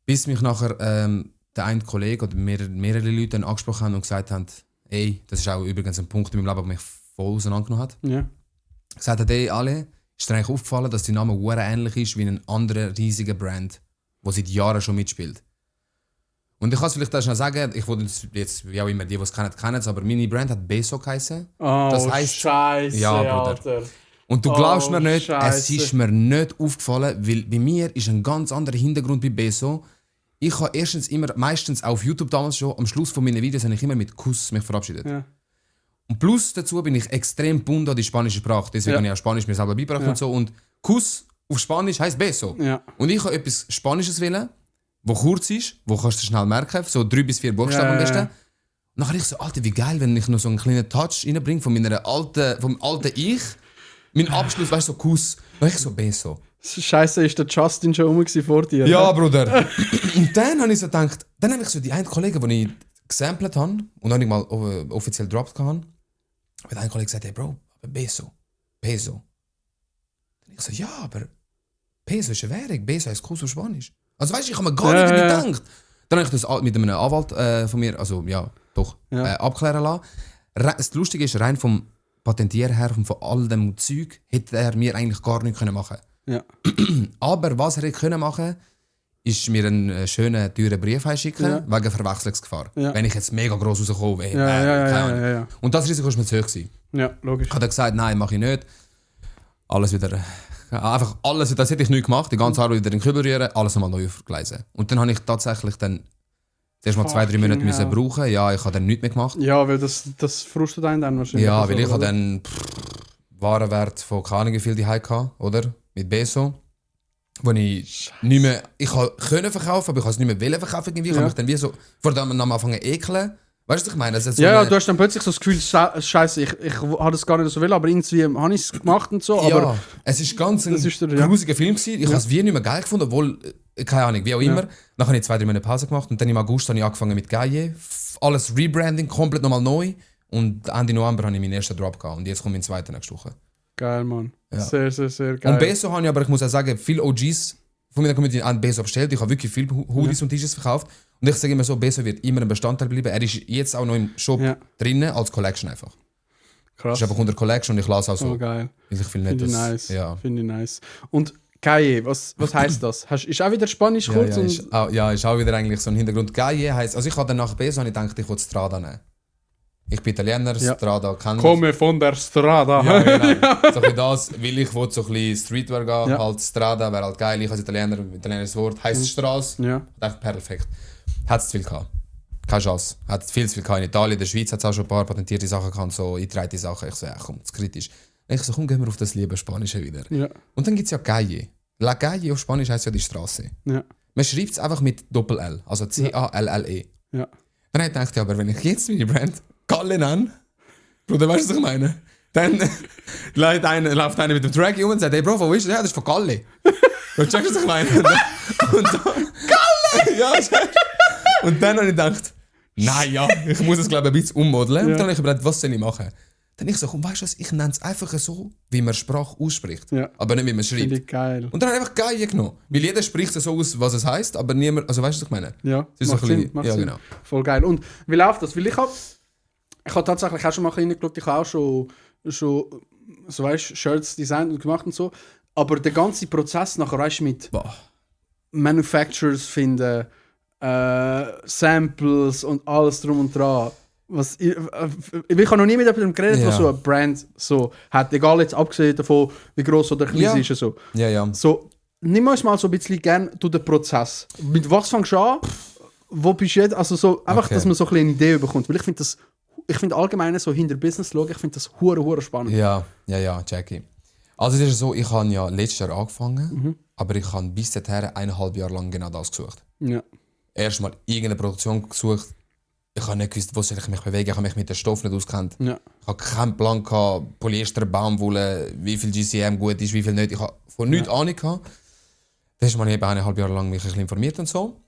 bis mich nachher der eine Kollege oder mehrere Leute dann angesprochen haben und gesagt haben, ey, das ist auch übrigens ein Punkt in meinem Leben, der mich voll auseinandergenommen hat. Ja. Gesagt hat, ey, alle, ist dir eigentlich aufgefallen, dass der Name sehr ähnlich ist wie ein anderer riesiger Brand, der seit Jahren schon mitspielt. Und ich kann es vielleicht auch schnell sagen, ich wollte jetzt, wie auch immer, die es kennen es, aber meine Brand hat Beso geheißen.
Oh, das heisst, Scheiße,
ja, Bruder. Alter. Und du glaubst mir nicht, es ist mir nicht aufgefallen, weil bei mir ist ein ganz anderer Hintergrund bei Beso. Ich habe meistens auf YouTube damals schon, am Schluss von meinen Videos habe ich immer mit Kuss mich verabschiedet. Ja. Und plus dazu bin ich extrem gebunden an die spanische Sprache. Deswegen habe ich auch Spanisch mir selber beigebracht und so. Und Kuss auf Spanisch heisst Beso. Ja. Und ich habe etwas Spanisches wählen, wo kurz ist, wo kannst du schnell merken, so 3 bis 4 Buchstaben am besten. Und dann habe ich so, Alter, wie geil, wenn ich noch so einen kleinen Touch reinbringe vom alten Ich. Mein Abschluss, weißt du, so Kuss, weil ich so Beso.
Scheiße, ist der Justin schon rum vor dir?
Ja, Bruder. Und dann habe ich so gedacht, dann habe ich so die einen Kollegen, die ich gesampelt habe und dann ich mal offiziell gedroppt habe, hat ein Kollege gesagt, hey Bro, aber Peso. Dann ich so, ja, aber Peso ist eine Währung, Peso heißt Kuss auf Spanisch. Also weißt du, ich habe mir gar nicht gedacht. Dann habe ich das mit einem Anwalt von mir, also ja, doch, abklären lassen. Das Lustige ist, rein vom Patentieren her, von all dem Zeug, hätte er mir eigentlich gar nichts machen können. Ja. Aber was er hätte machen können, ist mir einen schönen, teuren Brief schicken, wegen Verwechslungsgefahr. Ja. Wenn ich jetzt mega gross rauskomme, keine Ahnung. Und das Risiko war mir zu hoch.
Ja, logisch.
Ich habe gesagt, nein, mache ich nicht. Alles wieder... Einfach alles, das hätte ich nicht gemacht, die ganze Arbeit wieder in den Kübel rühren, alles nochmal neu aufgleisen. Und dann habe ich tatsächlich dann zuerst mal 2-3 Monate müssen brauchen. Ja, ich habe dann nichts mehr gemacht.
Ja, weil das frustet einen dann wahrscheinlich.
Ja, weil ich habe dann Warenwert von keine Ahnung wie viel die hatte, oder? Mit Beso. Wo ich nicht mehr... Ich konnte verkaufen, aber ich konnte es nicht mehr verkaufen irgendwie. Ich habe mich dann wie so vor dem am Anfang ekeln. Weißt du, was ich meine? So
du hast dann plötzlich so das Gefühl, Scheiße, ich habe das gar nicht so will, aber irgendwie habe ich es gemacht und so. Aber
ja, es war ganz ein grusiger Film gewesen. Ich habe es wie nicht mehr geil gefunden, obwohl, keine Ahnung, wie auch immer. Dann habe ich 2-3 Monate Pause gemacht und dann im August habe ich angefangen mit Gaie. Alles Rebranding, komplett nochmal neu. Und Ende November habe ich meinen ersten Drop gehabt. Und jetzt kommt mein zweiter nächste Woche.
Geil, Mann.
Ja.
Sehr, sehr, sehr geil.
Und Beso habe ich aber, ich muss auch sagen, viele OGs von meiner Community an Beso bestellt. Ich habe wirklich viele Hoodies und T-Shirts verkauft. Und ich sage immer so, Beso wird immer ein Bestandteil bleiben. Er ist jetzt auch noch im Shop drinnen als Collection einfach.
Krass.
Ist einfach unter Collection und ich lasse auch so.
Oh, geil.
Ich finde
ich nice.
Ja.
Finde ich nice. Und Gaye, was heisst das? Ist auch wieder Spanisch kurz?
Ist auch wieder eigentlich so ein Hintergrund. Gaye heisst, also ich habe dann nach Beso und ich dachte, ich will Strada nehmen. Ich bin Italiener, Strada kann ich.
Komme von der Strada.
Ja, genau. So ein das, weil ich will so ein bisschen Streetwear gehen, halt Strada wäre halt geil. Ich als Italiener, italienisches Wort, heisst Straße.
Ja.
Ich dachte, perfekt. Hat es zu viel gehabt. Keine Chance. Hat viel zu viel gehabt. In Italien, in der Schweiz hat es auch schon ein paar patentierte Sachen gehabt, so eingetragene Sachen. Ich so, ja komm, das ist kritisch. Ich so, komm, gehen wir auf das liebe Spanische wieder.
Ja.
Und dann gibt es ja Calle. La Calle auf Spanisch heisst ja die Straße.
Ja.
Man schreibt es einfach mit Doppel-L, also C-A-L-L-E.
Ja.
Dann habe ich gedacht, ja, aber wenn ich jetzt meine Brand Calle nenne, Bruder, weißt du, was ich meine? Dann läuft einer mit dem Track um und sagt, hey Bro, wo ist das? Ja, das ist von Calle. Du checkst, was ich meine? Calle! Ja, und dann habe ich gedacht, nein, ja, ich muss es glaube ich ein bisschen ummodeln. Und dann habe ich überlegt, was soll ich machen? Dann ich so, komm, weißt du was, ich nenne es einfach so, wie man Sprache ausspricht, aber nicht wie man schreibt.
Finde ich geil.
Und dann habe ich einfach Gaie genommen. Weil jeder spricht es so aus, was es heisst, aber niemand, also weißt du, was ich meine?
Ja,
ist
macht
so
Sinn, macht Sinn.
Genau.
Voll geil. Und wie läuft das? Weil ich habe tatsächlich auch schon mal reingeschaut, ich habe auch schon so weißt, Shirts designt und gemacht und so, aber der ganze Prozess nachher, weißt du, mit Manufacturers finden, Samples und alles drum und dran. Ich habe noch nie mit jemandem geredet, der so eine Brand so hat, egal jetzt abgesehen davon, wie gross oder klein sie ist. So.
Ja.
So, nimm uns mal so ein bisschen gerne durch den Prozess. Mit was fängst du an? Wo bist du jetzt? Also so, einfach, dass man so ein bisschen eine Idee bekommt. Weil ich finde allgemein so hinter Business schauen, ich finde das hure spannend.
Ja, Jackie. Also es ist so, ich habe ja letztes Jahr angefangen, aber ich habe bis dahin 1,5 Jahre lang genau das gesucht.
Ja.
Erstmal irgendeine Produktion gesucht. Ich habe nicht gewusst, wo soll ich mich bewegen. Ich habe mich mit dem Stoff nicht auskennt.
Ja.
Ich habe keinen Plan gehabt, Polyester, Baumwolle, wie viel GCM gut ist, wie viel nicht. Ich habe von nichts Ahnung gehabt. Dann habe ich eben 1,5 Jahre lang mich ein bisschen informiert und so.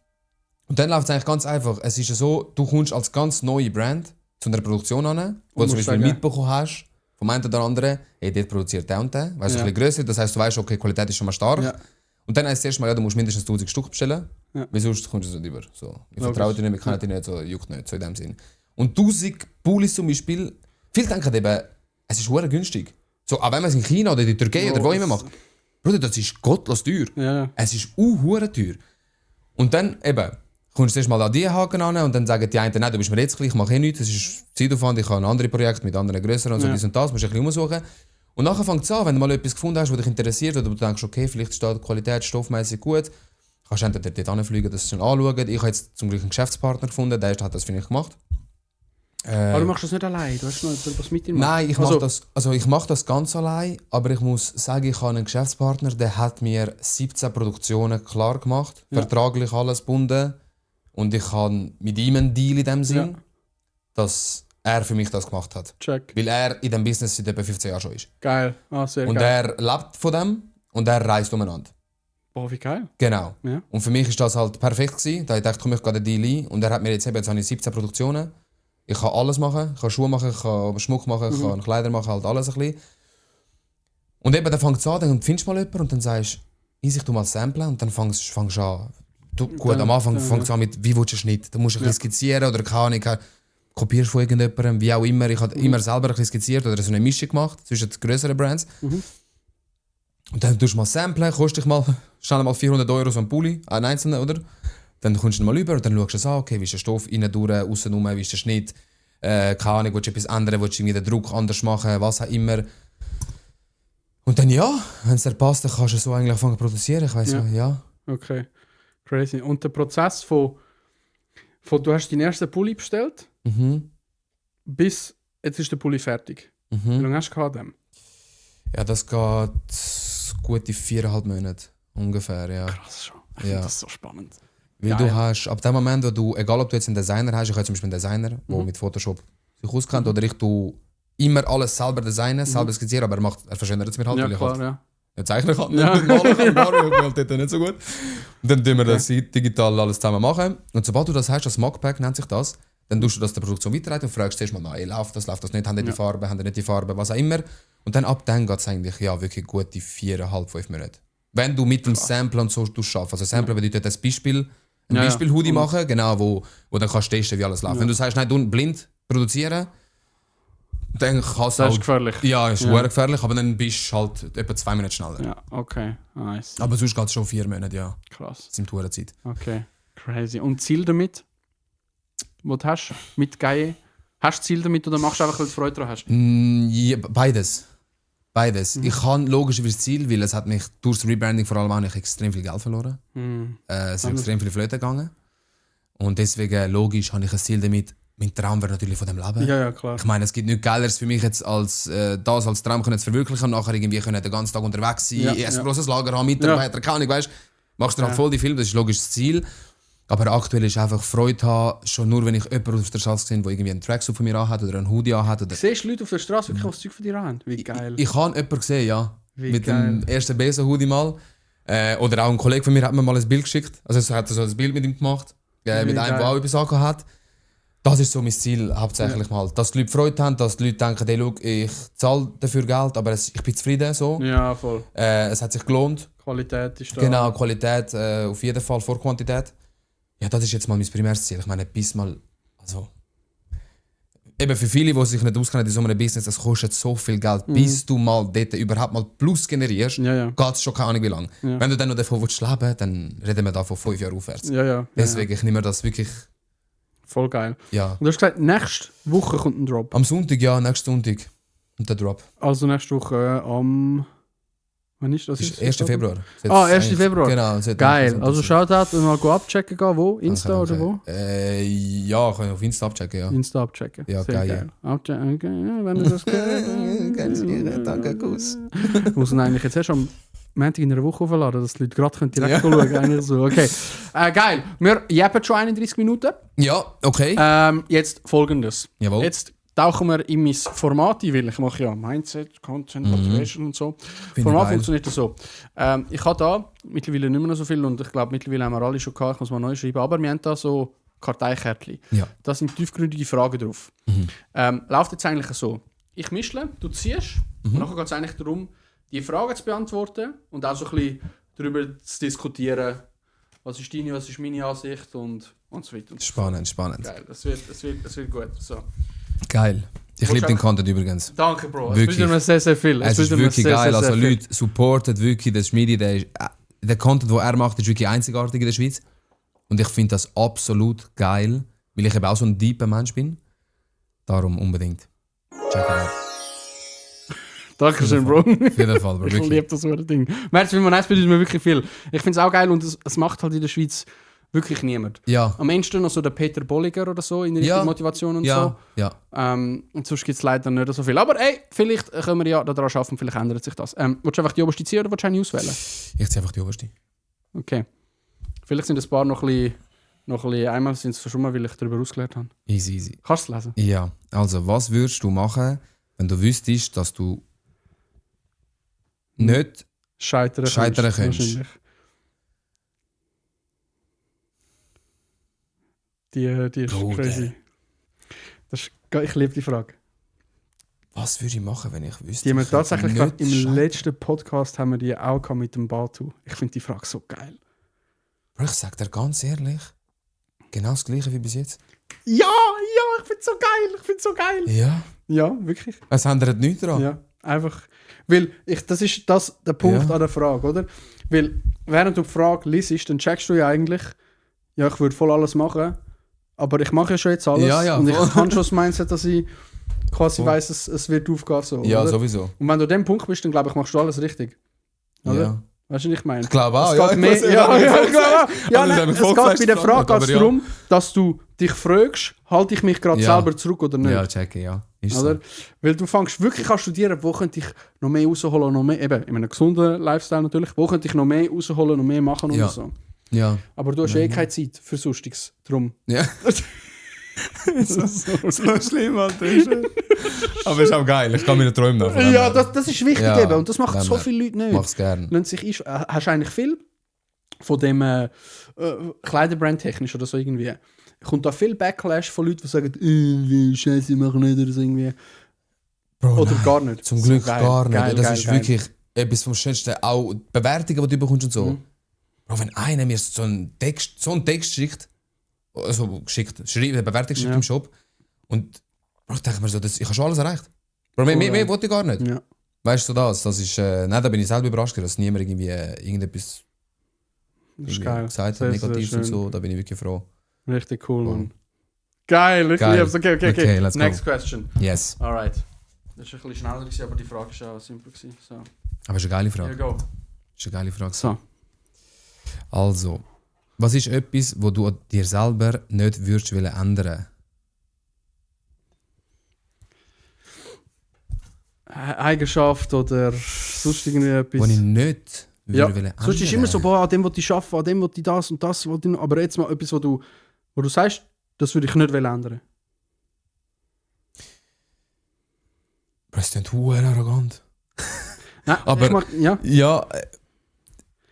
Und dann läuft es eigentlich ganz einfach. Es ist so, du kommst als ganz neue Brand zu einer Produktion an, wo du zum Beispiel mitbekommen hast, vom einen oder anderen, hey, dort produziert der und der. Weißt du, ein bisschen grösser. Das heisst, du weißt, okay, die Qualität ist schon mal stark. Ja. Und dann heisst es erstmal, ja, du musst mindestens 1000 Stück bestellen. Ja. Weil sonst kommst du so drüber. So. Ich vertraue dir nicht, wir kennen dich nicht, so, juckt nicht, so in dem Sinn. Und 1000 Pullis zum Beispiel, viele denken eben, es ist verdammt günstig. So, auch wenn man es in China oder in der Türkei oder wo immer macht. Bruder, das ist gottlos teuer. Ja. Es ist verdammt teuer. Und dann eben, kommst du erst mal an die Haken an und dann sagen die einen, nein, du bist mir jetzt gleich, ich mache nichts, das ist Zeitaufwand, ich habe ein anderes Projekt mit anderen grösseren und so, dies und das, musst du ein bisschen umsuchen. Und nachher fängt es an, wenn du mal etwas gefunden hast, was dich interessiert oder du denkst, okay, vielleicht ist da die Qualität stoffmäßig gut, kannst du entweder dort hinfliegen, das schon anschauen. Ich habe jetzt zum Glück einen Geschäftspartner gefunden, der hat das für mich gemacht.
Aber du machst das nicht allein, du hast noch etwas mit dir gemacht?
Nein, ich mache das ganz allein, aber ich muss sagen, ich habe einen Geschäftspartner, der hat mir 17 Produktionen klar gemacht, vertraglich alles gebunden. Und ich habe mit ihm einen Deal in dem Sinn, dass er für mich das gemacht hat.
Check.
Weil er in dem Business seit etwa 15 Jahren schon ist.
Geil, sehr
und
geil.
Und er lebt von dem und er reist umeinander.
Boah, wie geil.
Genau.
Ja.
Und für mich war das halt perfekt gewesen. Da ich dachte, komm, ich gehe den Deal ein. Und er hat mir jetzt habe ich 17 Produktionen. Ich kann alles machen. Ich kann Schuhe machen, ich kann Schmuck machen, ich kann Kleider machen, halt alles ein bisschen. Und eben, dann fängt es an, dann findest du mal jemanden und dann sagst du, ich tu mal samplen und dann fängst du an. Gut, am Anfang fängt es an mit, wie willst du Schnitt? Du musst ein bisschen skizzieren oder keine Ahnung, kopierst von irgendjemandem, wie auch immer. Ich habe immer selber ein bisschen skizziert oder so eine Mischung gemacht zwischen den grösseren Brands. Und dann tust du mal samplen, kostet dich mal schnell mal 400 € so ein Pulli, einen einzelnen, oder? Dann kommst du mal rüber und dann schaust du es an, okay, wie ist der Stoff, innen durch, aussen rum, wie ist der Schnitt, keine Ahnung, willst du etwas ändern, willst du irgendwie den Druck anders machen, was auch immer. Und dann ja, wenn es dir passt, dann kannst du so eigentlich anfangen zu produzieren, ich weiss ja.
Okay, crazy. Und der Prozess von du hast deinen ersten Pulli bestellt, bis jetzt ist der Pulli fertig. Wie lange hast du gehabt?
Ja, das geht gute 4,5 Monate ungefähr, ja.
Krass schon. Ich finde das so spannend.
Weil du hast, ab dem Moment, wo du, egal ob du jetzt einen Designer hast, ich habe zum Beispiel einen Designer, der mit Photoshop sich auskennt, oder ich tu immer alles selber designen, selber skizzieren, aber er verschönert es mir halt, weil ich halt nicht zeichnen kann, nicht malen kann, Mario halt dort nicht so gut. Und dann tun wir das digital alles zusammen machen. Und sobald du das hast, das Mockpack nennt sich das, Dann tust du das der Produktion weiterleiten und fragst zuerst mal, läuft das nicht, haben die die Farbe, haben die nicht die Farbe, was auch immer. Und dann ab dann geht es eigentlich wirklich gute 4,5 Minuten. Wenn du mit dem Sample und so schaffst. Also Sample bedeutet ein Beispiel-Hoodie machen, genau, wo dann kannst du testen, wie alles läuft. Ja. Wenn du sagst, nein, du blind produzieren, dann kannst du
das ist gefährlich.
Ja, ist sehr gefährlich, aber dann bist du halt etwa 2 Minuten schneller.
Ja, okay, nice.
Aber sonst geht es schon 4 Monate, ja.
Krass.
Das ist in Zeit.
Okay, crazy. Und Ziel damit? Was du hast? Mit Geil? Hast du Ziel damit oder machst du einfach, weil du Freude daran hast?
Ja, beides. Ich habe logischerweise das Ziel, weil es hat mich durch das Rebranding vor allem auch nicht extrem viel Geld verloren. Es ist extrem viele Flöten gegangen. Und deswegen, logisch, habe ich ein Ziel damit. Mein Traum wäre natürlich von dem Leben.
Ja, klar.
Ich meine, es gibt nichts Geileres für mich jetzt, als das als Traum zu verwirklichen und nachher irgendwie können den ganzen Tag unterwegs sein, ein grosses Lager haben, Mitarbeiter, keine Ahnung, weißt, machst du halt voll die Filme, das ist logisch das Ziel. Aber aktuell ist einfach Freude haben, schon nur wenn ich jemanden auf der Straße sehe, der irgendwie einen Tracksuit von mir anhat oder einen Hoodie anhat.
Siehst du Leute auf der Straße wirklich was Zeug von dir haben? Wie geil.
Ich habe jemanden gesehen, ja.
Wie
mit
geil.
dem ersten Besen-Hoodie mal. Oder auch ein Kollege von mir hat mir mal ein Bild geschickt. Also er hat so ein Bild mit ihm gemacht. Mit einem, der auch etwas angehabt hat. Das ist so mein Ziel hauptsächlich mal. Dass die Leute Freude haben, dass die Leute denken, hey, schau, ich zahle dafür Geld, aber ich bin zufrieden so.
Ja, voll.
Es hat sich gelohnt.
Qualität ist da.
Genau, Qualität auf jeden Fall vor Quantität. Ja, das ist jetzt mal mein primäres Ziel. Ich meine, bis mal, also eben für viele, die sich nicht auskennen in so einem Business, es kostet so viel Geld, bis du mal dort überhaupt mal Plus generierst, geht es schon keine Ahnung wie lange. Ja. Wenn du dann noch davon leben willst, dann reden wir da von 5 Jahren aufwärts. Deswegen, ich nehme das wirklich...
Voll geil.
Ja.
Und du hast gesagt, nächste Woche kommt ein Drop.
Am Sonntag, ja, nächsten Sonntag. Und der Drop.
Also nächste Woche am... Wann ist das?
Ist 1. Februar.
1. Februar.
Genau.
Geil. Also Shoutout und mal abchecken gehen, wo? Insta oder wo?
Ja, können wir auf Insta abchecken, ja.
Insta abchecken.
Ja, sehr geil.
Abchecken, okay. Wenn du das
Ganz lieb, danke, Kuss.
Ich muss ihn eigentlich jetzt erst am Montag in einer Woche aufladen, dass die Leute gerade direkt schauen können. So. Okay. Geil. Wir jappen schon 31 Minuten.
Ja, okay.
Jetzt folgendes.
Jawohl.
Jetzt tauchen wir in mein Format ein, weil ich mache ja Mindset, Content, Motivation und so. Format funktioniert so. Ich habe da mittlerweile nicht mehr so viel und ich glaube, mittlerweile haben wir alle schon gehabt, ich muss mal neu schreiben, aber wir haben da so Karteikärtchen.
Ja.
Da sind tiefgründige Fragen drauf. Läuft jetzt eigentlich so. Ich mischle, du ziehst und nachher geht es eigentlich darum, die Fragen zu beantworten und auch so ein bisschen darüber zu diskutieren, was ist deine, was ist meine Ansicht und so weiter.
Spannend.
Geil, das wird gut. So.
Geil. Ich liebe den Content übrigens.
Danke, Bro.
Wirklich.
Es bedeutet mir sehr, sehr viel.
Es ist wirklich geil. Also Leute supporten wirklich den Schmiedi. Der Content, den er macht, ist wirklich einzigartig in der Schweiz. Und ich finde das absolut geil, weil ich eben auch so ein deeper Mensch bin. Darum unbedingt. Check it out.
Dankeschön, Bro.
Auf jeden Fall, Bro.
Ich liebe das so ein Ding. Merz, wie man es bedeutet mir wirklich viel. Ich finde es auch geil und es macht halt in der Schweiz wirklich niemand.
Ja.
Am ehesten noch so der Peter Bolliger oder so in Richtung Motivation und so.
Ja.
Und sonst gibt es leider nicht so viel. Aber ey, vielleicht können wir ja daran arbeiten, vielleicht ändert sich das. Willst du einfach die oberste ziehen oder willst du eine auswählen?
Ich ziehe einfach die oberste.
Okay. Vielleicht sind ein paar noch ein bisschen einmal sind es verschwommen, weil ich darüber ausgelernt habe.
Easy.
Kannst du es lesen?
Ja. Also, was würdest du machen, wenn du wüsstest, dass du nicht scheitern könntest?
Die ist crazy. Ich liebe die Frage.
Was würde ich machen, wenn ich wüsste?
Die haben wir tatsächlich im letzten Podcast haben wir die auch mit dem Batu. Ich finde die Frage so geil.
Bro, ich sag dir ganz ehrlich, genau das Gleiche wie bis jetzt.
Ja, ich finde so geil. Ja, wirklich.
Es ändert nichts daran.
Ja, einfach. Weil das ist der Punkt an der Frage, oder? Weil während du die Frage liest, dann checkst du ja eigentlich, ja, ich würde voll alles machen, aber ich mache ja schon jetzt alles und ich habe schon das Mindset, dass ich quasi weiss, es wird aufgehen. So,
ja,
oder?
Sowieso.
Und wenn du an dem Punkt bist, dann glaube ich, machst du alles richtig. Oder?
Ja.
Weißt du, was ich meine?
Ich glaube auch.
Es geht bei der Frage darum, dass du dich fragst, halte ich mich gerade selber zurück oder nicht?
Ja, checke, ja. Ist
oder?
So.
Weil du fängst wirklich an studieren, wo könnte ich noch mehr rausholen, noch mehr, eben in einem gesunden Lifestyle natürlich, wo könnte ich noch mehr rausholen, noch mehr machen und so.
Ja.
Aber du hast keine Zeit für Sonstiges. Drum.
Ja. so schlimm, Alter. Aber ist auch geil, ich kann mir nicht träumen davon.
Ja, das ist wichtig eben. Und das machen so viele Leute nicht.
Mach's gerne.
Hast du eigentlich viel von dem Kleiderbrand technisch oder so irgendwie? kommt da viel Backlash von Leuten, die sagen, Scheiße, ich mache nicht oder so irgendwie.
Bro,
Oder
nein,
gar nicht.
Zum Glück
So geil,
gar nicht.
geil,
das
geil,
ist
geil.
wirklich etwas vom Schönsten. Auch die Bewertungen, die du bekommst und so. Bro, wenn einer mir so einen Text schickt, schreibt eine Bewertung schickt im Shop und Bro, ich denke mir so, ich habe schon alles erreicht. Bro, mehr wollte ich gar nicht.
Ja.
Weißt du das? Das ist, nein, da bin ich selber überrascht, dass niemand irgendwie irgendetwas gesagt hat, Negatives und so. Da bin ich wirklich froh.
Richtig cool, Mann. Geil, ich lieb's. Okay,
let's
Next
go.
question.
Yes.
Alright. Das war ein bisschen schneller, gewesen, aber die Frage war ja simpel. So.
Aber es ist eine geile Frage.
Here we go.
Das ist eine geile Frage.
So.
Also, was ist etwas, wo du an dir selber nicht würdest ändern?
Eigenschaft oder sonst irgendwie etwas.
Wo ich nicht
ja.
ändern.
Sonst ist immer so, boah, an dem will ich arbeiten, an dem will ich das und das. Aber jetzt mal etwas, wo du sagst, das würde ich nicht ändern.
Das klingt verdammt arrogant.
Nein,
aber ja.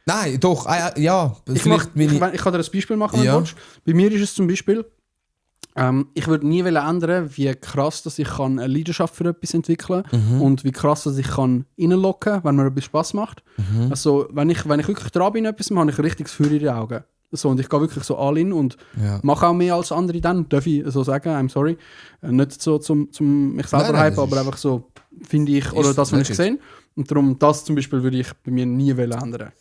Nein, doch, ja.
Ich kann dir ein Beispiel machen, wenn du willst. Bei mir ist es zum Beispiel, ich würde nie ändern, wie krass dass ich eine Leidenschaft für etwas entwickeln kann und wie krass dass ich reinlocken kann, wenn mir etwas Spass macht. Also, wenn ich wirklich dran bin, etwas, habe ich ein richtiges Feuer in den Augen. So, und ich gehe wirklich so all in und mache auch mehr als andere dann, darf ich so sagen, I'm sorry. Nicht so zum mich selber hypen, aber einfach so, finde ich, oder das, was ich gesehen. Und darum, das zum Beispiel würde ich bei mir nie ändern.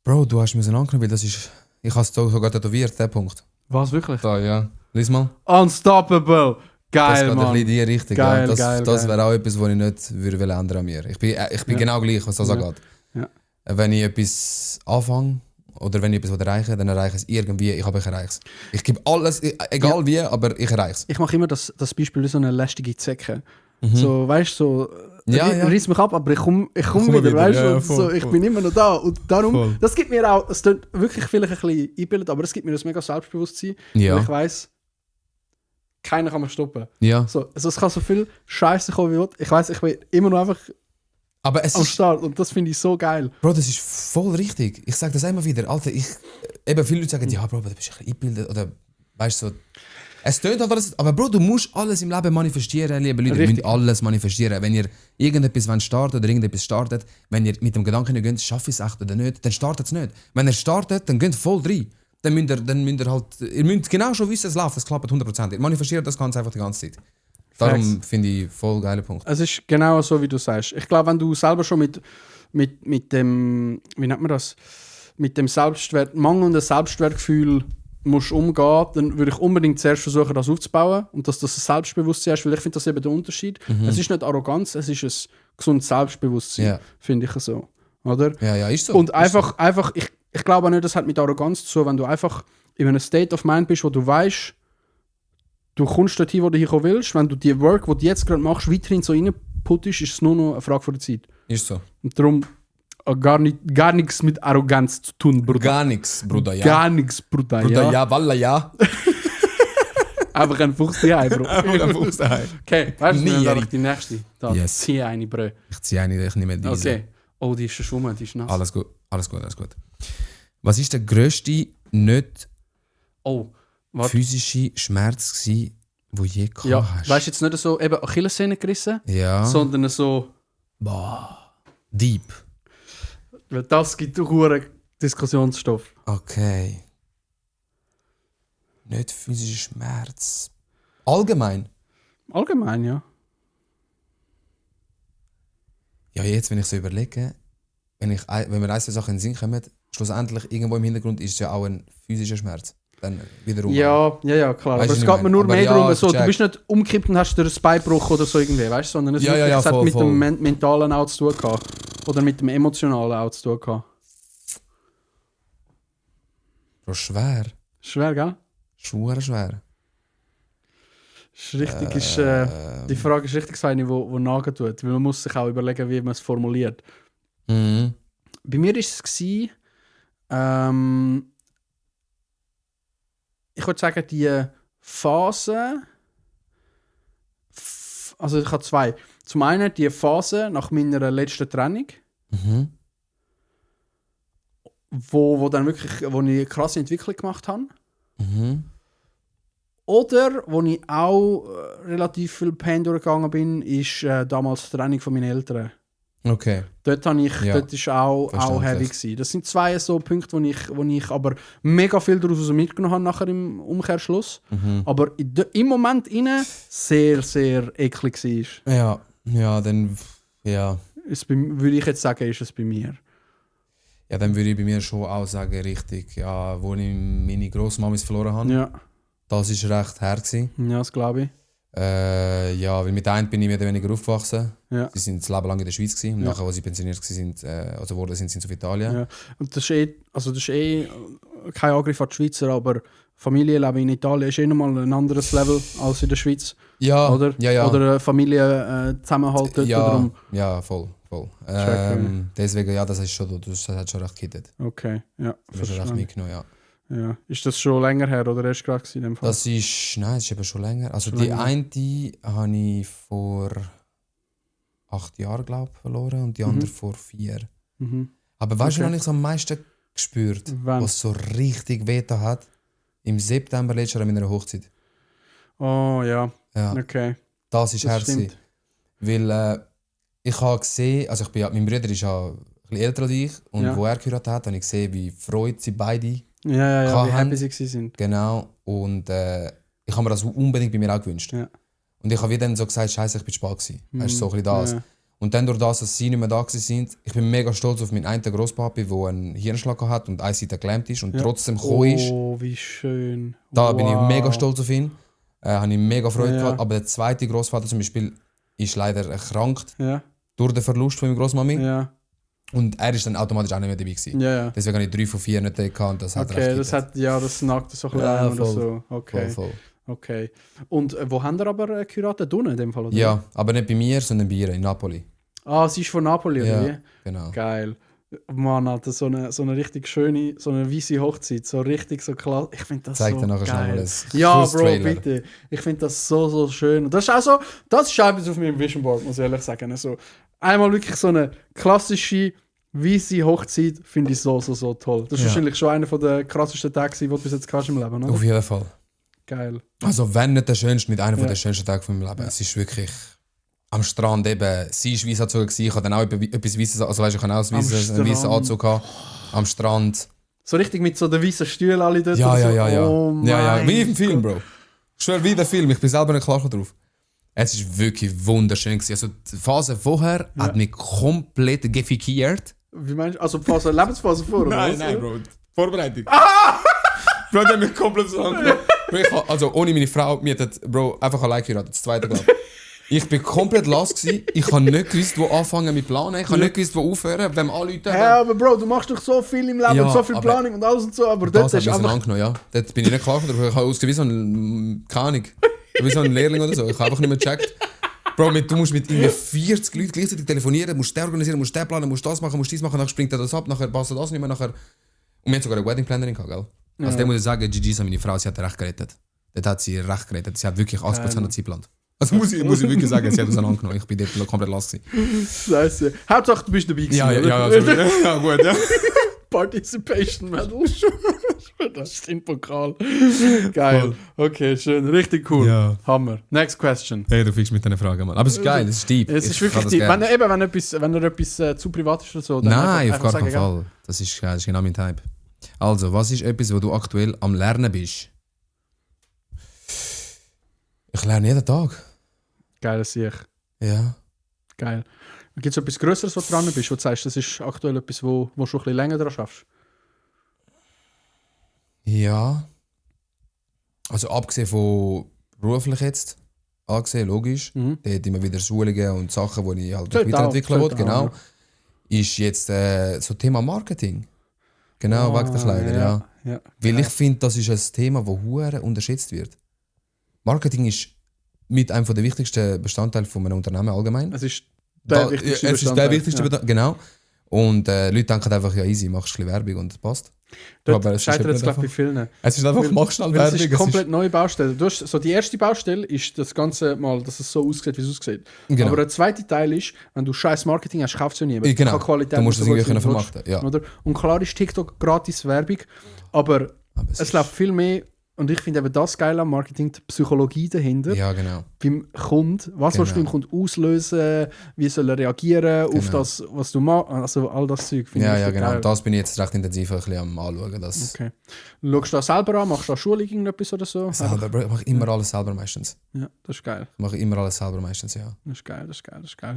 Bro, du hast mir so angenommen, weil das ist... Ich habe es sogar tätowiert, der Punkt.
Was, wirklich?
Da, ja. Lies mal.
Unstoppable! Geil,
das
Mann.
Das geht in die Richtung.
Geil,
ja. Das wäre auch etwas, was ich nicht würde ändern an mir. Ich bin genau gleich, was das angeht.
Ja.
Wenn ich etwas anfange oder wenn ich etwas erreiche, dann erreiche ich es irgendwie. Ich erreiche es. Ich gebe alles, egal wie, aber ich erreiche es.
Ich mache immer das Beispiel wie so eine lästige Zecke. So, weißt du, so, reiss mich ab, aber ich komm wieder, weißt du,
ja,
so, ich bin immer noch da. Und darum, das gibt mir auch, es klingt wirklich vielleicht ein bisschen eingebildet, aber es gibt mir ein mega Selbstbewusstsein, weil ich weiss, keiner kann mich stoppen.
Ja.
So, also es kann so viel Scheiße kommen, wie ich will. Ich weiss, ich bin immer noch einfach
aber es
am
ist,
Start und das finde ich so geil.
Bro, das ist voll richtig. Ich sage das immer wieder, Alter, eben viele Leute sagen, ja Bro, du bist ein bisschen eingebildet oder weißt du, so. Es tönt halt alles, aber Bro, du musst alles im Leben manifestieren, liebe Leute. Ihr müsst alles manifestieren. Wenn ihr irgendetwas startet oder irgendetwas startet, wenn ihr mit dem Gedanken geht, schaffe ich es echt oder nicht, dann startet es nicht. Wenn ihr startet, dann geht voll rein. Dann müsst ihr halt, ihr müsst genau schon wissen, es läuft, es klappt 100%. Ihr manifestiert das Ganze einfach die ganze Zeit. Darum finde ich voll geiler Punkt.
Es ist genau so, wie du sagst. Ich glaube, wenn du selber schon mit dem, wie nennt man das, mit dem mangelnden Selbstwertgefühl musst umgehen, dann würde ich unbedingt zuerst versuchen, das aufzubauen und dass das ein Selbstbewusstsein ist, weil ich finde das eben der Unterschied. Es ist nicht Arroganz, es ist ein gesundes Selbstbewusstsein, finde ich so. Oder?
Ja, ist so.
Und einfach ich glaube auch nicht, das hat mit Arroganz zu tun, wenn du einfach in einem State of Mind bist, wo du weißt, du kommst dorthin, wo du hinkommen willst, wenn du die Work, die du jetzt gerade machst, weiterhin so reinputtest, ist es nur noch eine Frage von der Zeit.
Ist so.
Und darum gar nichts mit Arroganz zu tun, Bruder.
Gar nichts, Bruder, ja.
Gar nichts, Bruder,
Bruder, ja, Walla, ja.
Einfach ein Fuchs daheim, Bro.
Einfach ein Fuchs daheim.
Okay, weißt du, dann die nächste. Da,
yes.
Zieh eine, Bro.
Ich ziehe eine, ich nehme diese.
Okay. Oh, die ist verschwommen, die ist nass.
Alles gut. Was ist der grösste nicht physische Schmerz gsi, wo je gehabt hast?
Weißt du, jetzt nicht so eben Achillessehne gerissen, sondern so
deep.
Weil das gibt auch hohen Diskussionsstoff.
Okay. Nicht physischer Schmerz. Allgemein?
Allgemein, ja.
Ja, jetzt, wenn ich so überlege, wenn mir ein, zwei Sachen in den Sinn kommen, schlussendlich irgendwo im Hintergrund ist es ja auch ein physischer Schmerz. Dann wiederum. Ja,
klar. Aber es geht mir nur mehr darum, so, du bist nicht umgekippt und hast dir ein Bein gebrochen oder so irgendwie, weißt du? Sondern es hat mit dem Mentalen auch zu tun gehabt. Oder mit dem Emotionalen auch zu tun gehabt.
Bro, schwer.
Schwer, gell?
Schwer.
Ist richtig, die Frage ist richtig so eine, die nagen tut. Weil man muss sich auch überlegen, wie man es formuliert.
Mhm.
Bei mir war es, ich würde sagen, die Phase, also ich habe zwei. Zum einen die Phase nach meiner letzten Trennung, wo dann wirklich, wo ich eine krasse Entwicklung gemacht habe. Oder, wo ich auch relativ viel Pain durchgegangen bin, ist damals die Trennung von meinen Eltern.
Okay.
Dort ist auch heavy gewesen. Das sind 2 so Punkte, wo ich aber mega viel daraus mitgenommen habe nachher im Umkehrschluss. Aber im Moment innen sehr, sehr eklig war.
Ja, dann, ja.
Würde ich jetzt sagen, ist es bei mir.
Ja, dann würde ich bei mir schon auch sagen, richtig, ja, wo ich meine Grossmamis verloren habe.
Ja.
Das war recht hart gewesen.
Ja, das glaube ich.
Ja, weil mit einem bin ich mehr oder weniger aufgewachsen.
Ja.
Sie sind das Leben lang in der Schweiz gewesen. Und nachher, als sie pensioniert wurden, sind sie auf Italien.
Ja. Und das ist kein Angriff an die Schweizer, aber Familienleben in Italien ist nochmal ein anderes Level als in der Schweiz.
Ja,
oder?
Ja.
Oder Familie zusammenhalt dort.
Ja, voll. Deswegen, ja, das hat schon recht gehittet.
Okay, ja.
Das hast schon recht mitgenommen, ja.
Ja. Ist das schon länger her oder erst gerade in dem Fall?
Das ist eben schon länger. Also die eine habe ich vor 8 Jahren, glaube ich, verloren und die andere vor 4. Aber weißt du, wann ich es am meisten gespürt, was so richtig wehgetan hat? Im September letztes Jahr an meiner Hochzeit.
Oh ja. Okay.
Das ist herzlich. Weil ich habe gesehen, also mein Bruder ist ja ein bisschen älter als ich und wo er geheiratet hat, habe ich gesehen, wie freut sie beide
Ja, wie happy sie sind.
Genau. Und ich habe mir das unbedingt bei mir auch gewünscht. Ja. Und ich habe dann so gesagt, Scheiße, ich bin spät gewesen. Weißt du, so ein bisschen das. Ja. Und dann durch das, dass sie nicht mehr da sind, ich bin mega stolz auf meinen einen Grosspapi, der einen Hirnschlag hat und eine Seite gelähmt ist und trotzdem gekommen ist.
Oh, wie schön.
Da bin ich mega stolz auf ihn. Habe ich mega Freude gehabt. Aber der zweite Grossvater zum Beispiel ist leider erkrankt durch den Verlust von meiner Grossmami. Ja. Und er ist dann automatisch auch nicht mehr dabei gewesen. Ja. Deswegen habe ich 3 von 4 nicht gehabt und das hat recht
das nagt so ein bisschen ein oder so. Okay. Voll. Okay. Und wo haben ihr aber geheiratet? Unten in dem Fall, oder?
Ja, aber nicht bei mir, sondern bei ihr in Napoli.
Ah, sie ist von Napoli, oder wie?
Genau.
Geil. Mann, Alter, so eine richtig schöne, so eine weisse Hochzeit, so richtig so klar. Ich finde das
Zeig
so
dir nachher
geil.
Schnell mal das
ja, Bro, bitte. Ich finde das so schön. Und das ist auch so, das ist etwas auf meinem Vision Board, muss ich ehrlich sagen. Also, einmal wirklich so eine klassische weisse Hochzeit finde ich so toll. Das ist wahrscheinlich schon einer der krassesten Tage, die du bis jetzt hast im Leben, oder?
Auf jeden Fall.
Geil.
Also wenn nicht der schönste, mit einer der schönsten Tage von meinem Leben. Es ist wirklich am Strand eben, sie war weiss angezogen, ich hatte dann auch etwas Weisses, also weißt, ich hatte auch einen weissen Anzug gehabt, am Strand.
So richtig mit so den weißen Stühlen alle dort?
Ja.
Oh
ja, wie im Film, Bro. Ich schwöre, wie der Film, ich bin selber nicht klar drauf. Es war wirklich wunderschön. Also die Phase vorher hat mich komplett gefikiert.
Wie meinst du? Also die Lebensphase vorher?
Nein, Bro. Vorbereitung. Bro, die hat mich komplett so angefangen. Also ohne meine Frau, mir hat Bro einfach allein geheiratet, das zweite Mal. Ich bin komplett lost gewesen. Ich habe nicht gewusst, wo anfangen mit Planen. Ich habe nicht gewusst, wo aufhören, wenn alle Leute...
Ja, aber Bro, du machst doch so viel im Leben und so viel Planung und alles und so, aber dort
ist einfach... angenommen, ja. Dort bin ich nicht klar darüber. Ich habe ausgesehen wie so ein... Keine Ahnung. Wie so ein Lehrling oder so. Ich habe einfach nicht mehr gecheckt. Bro, du musst mit 40 Leuten gleichzeitig telefonieren, musst den organisieren, musst den planen, musst das machen, musst dies machen, nachher springt er das ab, nachher passt das nicht mehr, nachher... Und wir haben sogar eine Wedding-Plannerin gehabt, gell? Also dem muss ich sagen, Gigi, meine Frau, sie hat recht gerettet. Dort hat sie recht gerettet. Sie hat wirklich 80% der Zeit geplant. Also muss ich wirklich sagen, sie hat uns angenommen. Ich bin dort komplett lost gewesen.
Scheiße. Hauptsache, du bist dabei gewesen,
ja, gut, ja.
Participation Medal. Das ist ein Pokal. Geil. Okay, schön. Richtig cool. Ja. Hammer. Next question.
Hey, du fickst mit deiner Frage, Mann. Aber es ist geil, es ist deep.
Es ist wirklich deep. Wenn etwas zu privat ist oder so, dann
nein, auf gar keinen Fall. Das ist genau mein Type. Also, was ist etwas, wo du aktuell am Lernen bist? Ich lerne jeden Tag.
Geil, das sehe ich.
Ja.
Geil. Gibt es etwas Größeres, wo du dran bist, wo du sagst, das ist aktuell etwas, wo du schon ein bisschen länger daran schaffst?
Ja. Also abgesehen von beruflich jetzt, logisch, da hat immer wieder Schulungen und Sachen, die ich halt weiterentwickeln will, genau. Ist jetzt so Thema Marketing. Genau, wegen der Kleider, ja. Weil ich finde, das ist ein Thema, das hure unterschätzt wird. Marketing ist mit einem der wichtigsten Bestandteile von einem Unternehmen allgemein.
Es ist der wichtigste
Bestandteil, genau. Und Leute denken einfach, ja easy, machst ein bisschen Werbung und das passt.
Das scheitert jetzt, glaube ich, bei vielen.
Es ist einfach, mach schnell Werbung.
Es ist komplett neue Baustelle. Du hast, so die erste Baustelle ist das Ganze mal, dass es so aussieht, wie es aussieht. Genau. Aber der zweite Teil ist, wenn du scheiß Marketing hast, kaufst du niemand.
Genau.
Qualität
du musst es irgendwie vermarkten. Ja.
Oder? Und klar ist TikTok gratis Werbung, aber es läuft viel mehr Und ich finde eben das geil am Marketing, die Psychologie dahinter.
Ja, genau.
Beim Kunden, was willst du beim Kunden auslösen, wie soll er reagieren auf das, was du machst, also all das Zeug. Finde ich
genau.
geil.
Das bin ich jetzt recht intensiv ein bisschen am Anschauen. Das
Okay. Schaust du das selber an? Machst du da Schulung irgendetwas oder so?
selber, Bro, ich mache immer alles selber meistens.
Ja, das ist geil.
Ich mache immer alles selber meistens, ja.
Das ist geil,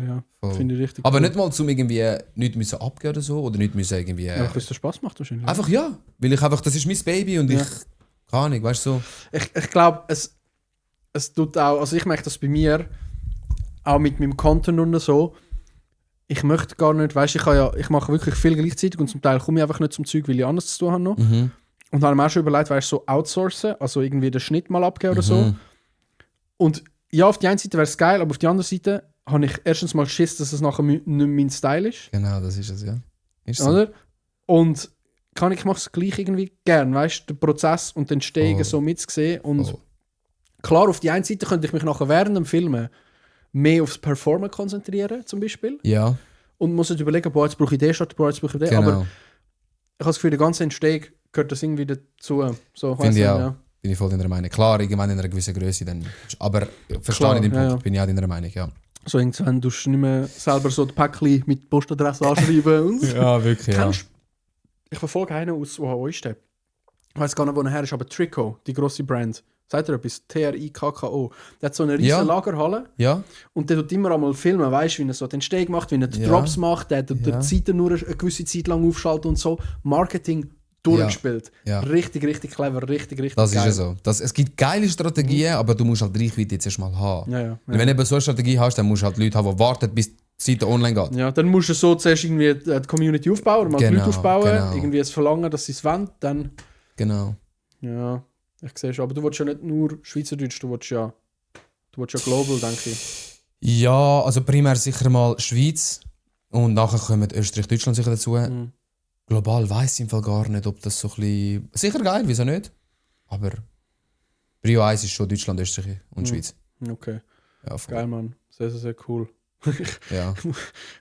ja.
Voll.
Finde ich richtig
Aber
cool.
nicht mal zum irgendwie nichts müssen abgeben oder so, oder nicht müssen irgendwie...
Ja, weil es dir Spaß macht wahrscheinlich.
Einfach ja, weil ich einfach, das ist mein Baby und ich... Keine Ahnung, weißt du so...
Ich glaube, es tut auch, also ich merke das bei mir, auch mit meinem Content und so, ich möchte gar nicht, weißt du, ich mache wirklich viel gleichzeitig und zum Teil komme ich einfach nicht zum Zeug, weil ich anders zu tun habe noch.
Mhm.
Und habe mir auch schon überlegt, weißt du, so outsourcen, also irgendwie den Schnitt mal abgeben oder so. Und ja, auf die eine Seite wäre es geil, aber auf die andere Seite habe ich erstens mal Schiss, dass es nachher nicht mein Style ist.
Genau, das ist es, ja. Ist so.
Oder? Und ich mache es gleich irgendwie gern, weißt du, den Prozess und den Entstehung so mitzusehen. Und klar, auf die eine Seite könnte ich mich nachher während dem Filmen mehr aufs Performen konzentrieren, zum Beispiel.
Ja.
Und muss nicht überlegen, boah, jetzt brauche ich den Shot, boah, jetzt brauche ich den.
Genau.
Aber ich habe das Gefühl, die ganze Entstehung gehört das irgendwie dazu. So,
Finde ich auch.
Ja.
Bin ich voll deiner Meinung. Klar, irgendwann in einer gewissen Größe dann. Aber verstehe ich den Punkt,
ja.
bin ich auch deiner Meinung, ja.
So irgendwann tust du nicht mehr selber so die Päckchen mit Postadresse anschreiben. Und
Ja, wirklich, ja.
Ich verfolge einen aus OHO-Stepp. Ich weiß gar nicht, wo er her ist, aber Tricot, die grosse Brand. Sagt er etwas? TRIKKO. Der hat so eine riesige Lagerhalle.
Ja.
Und der tut immer einmal filmen, weißt du, wie er so den Steg macht, wie er die Drops macht, der tut die Seiten nur eine gewisse Zeit lang aufschalten und so. Marketing durchgespielt.
Ja.
Richtig, richtig clever, richtig
Das
geil.
ist ja so. Es gibt geile Strategien, aber du musst halt die Reichweite jetzt erstmal haben.
Ja.
Weil wenn du eben so eine Strategie hast, dann musst du halt Leute haben, die warten, bis die Seite online geht.
Ja, dann musst du so zuerst irgendwie die Community aufbauen, oder mal die Leute aufbauen,
genau.
irgendwie es verlangen, dass sie es wollen, dann...
Genau.
Ja, ich sehe schon. Aber du willst ja nicht nur Schweizerdeutsch, du willst ja global, denke ich.
Ja, also primär sicher mal Schweiz und nachher kommen Österreich, Deutschland sicher dazu. Global weiss ich im Fall gar nicht, ob das so ein bisschen... Sicher geil, wieso nicht? Aber Prio 1 ist schon Deutschland, Österreich und Schweiz.
Okay.
Ja,
geil, Mann. Sehr, sehr, sehr cool.
Ja.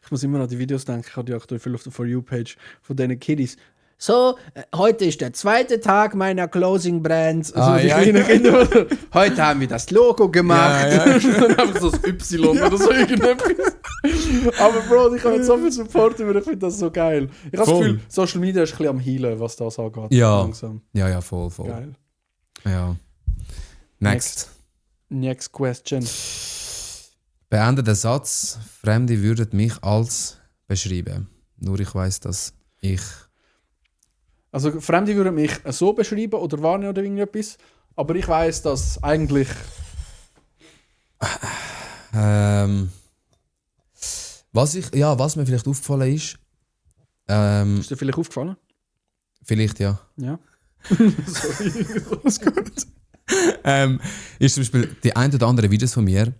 Ich muss immer an die Videos denken. Ich habe die aktuell viel auf der For You-Page von diesen Kiddies. So, heute ist der zweite Tag meiner Closing Brand. Also die kleinen Kinder. Heute haben wir das Logo gemacht. Und einfach so das Y oder so irgendetwas. Aber Bro, ich habe jetzt so viel Support über, ich finde das so geil. Ich habe das Gefühl, Social Media ist ein bisschen am Healen, was das angeht.
Ja.
Langsam.
Ja, voll.
Geil.
Ja. Next
question.
Beende den Satz, Fremde würden mich als beschreiben. Nur ich weiss, dass ich...
Also Fremde würden mich so beschreiben oder wahrnehmen oder irgendetwas, aber ich weiss, dass eigentlich...
Was mir vielleicht aufgefallen ist...
ist dir vielleicht aufgefallen?
Vielleicht, ja.
Ja.
Sorry, alles gut. Ist zum Beispiel die ein oder andere Videos von mir.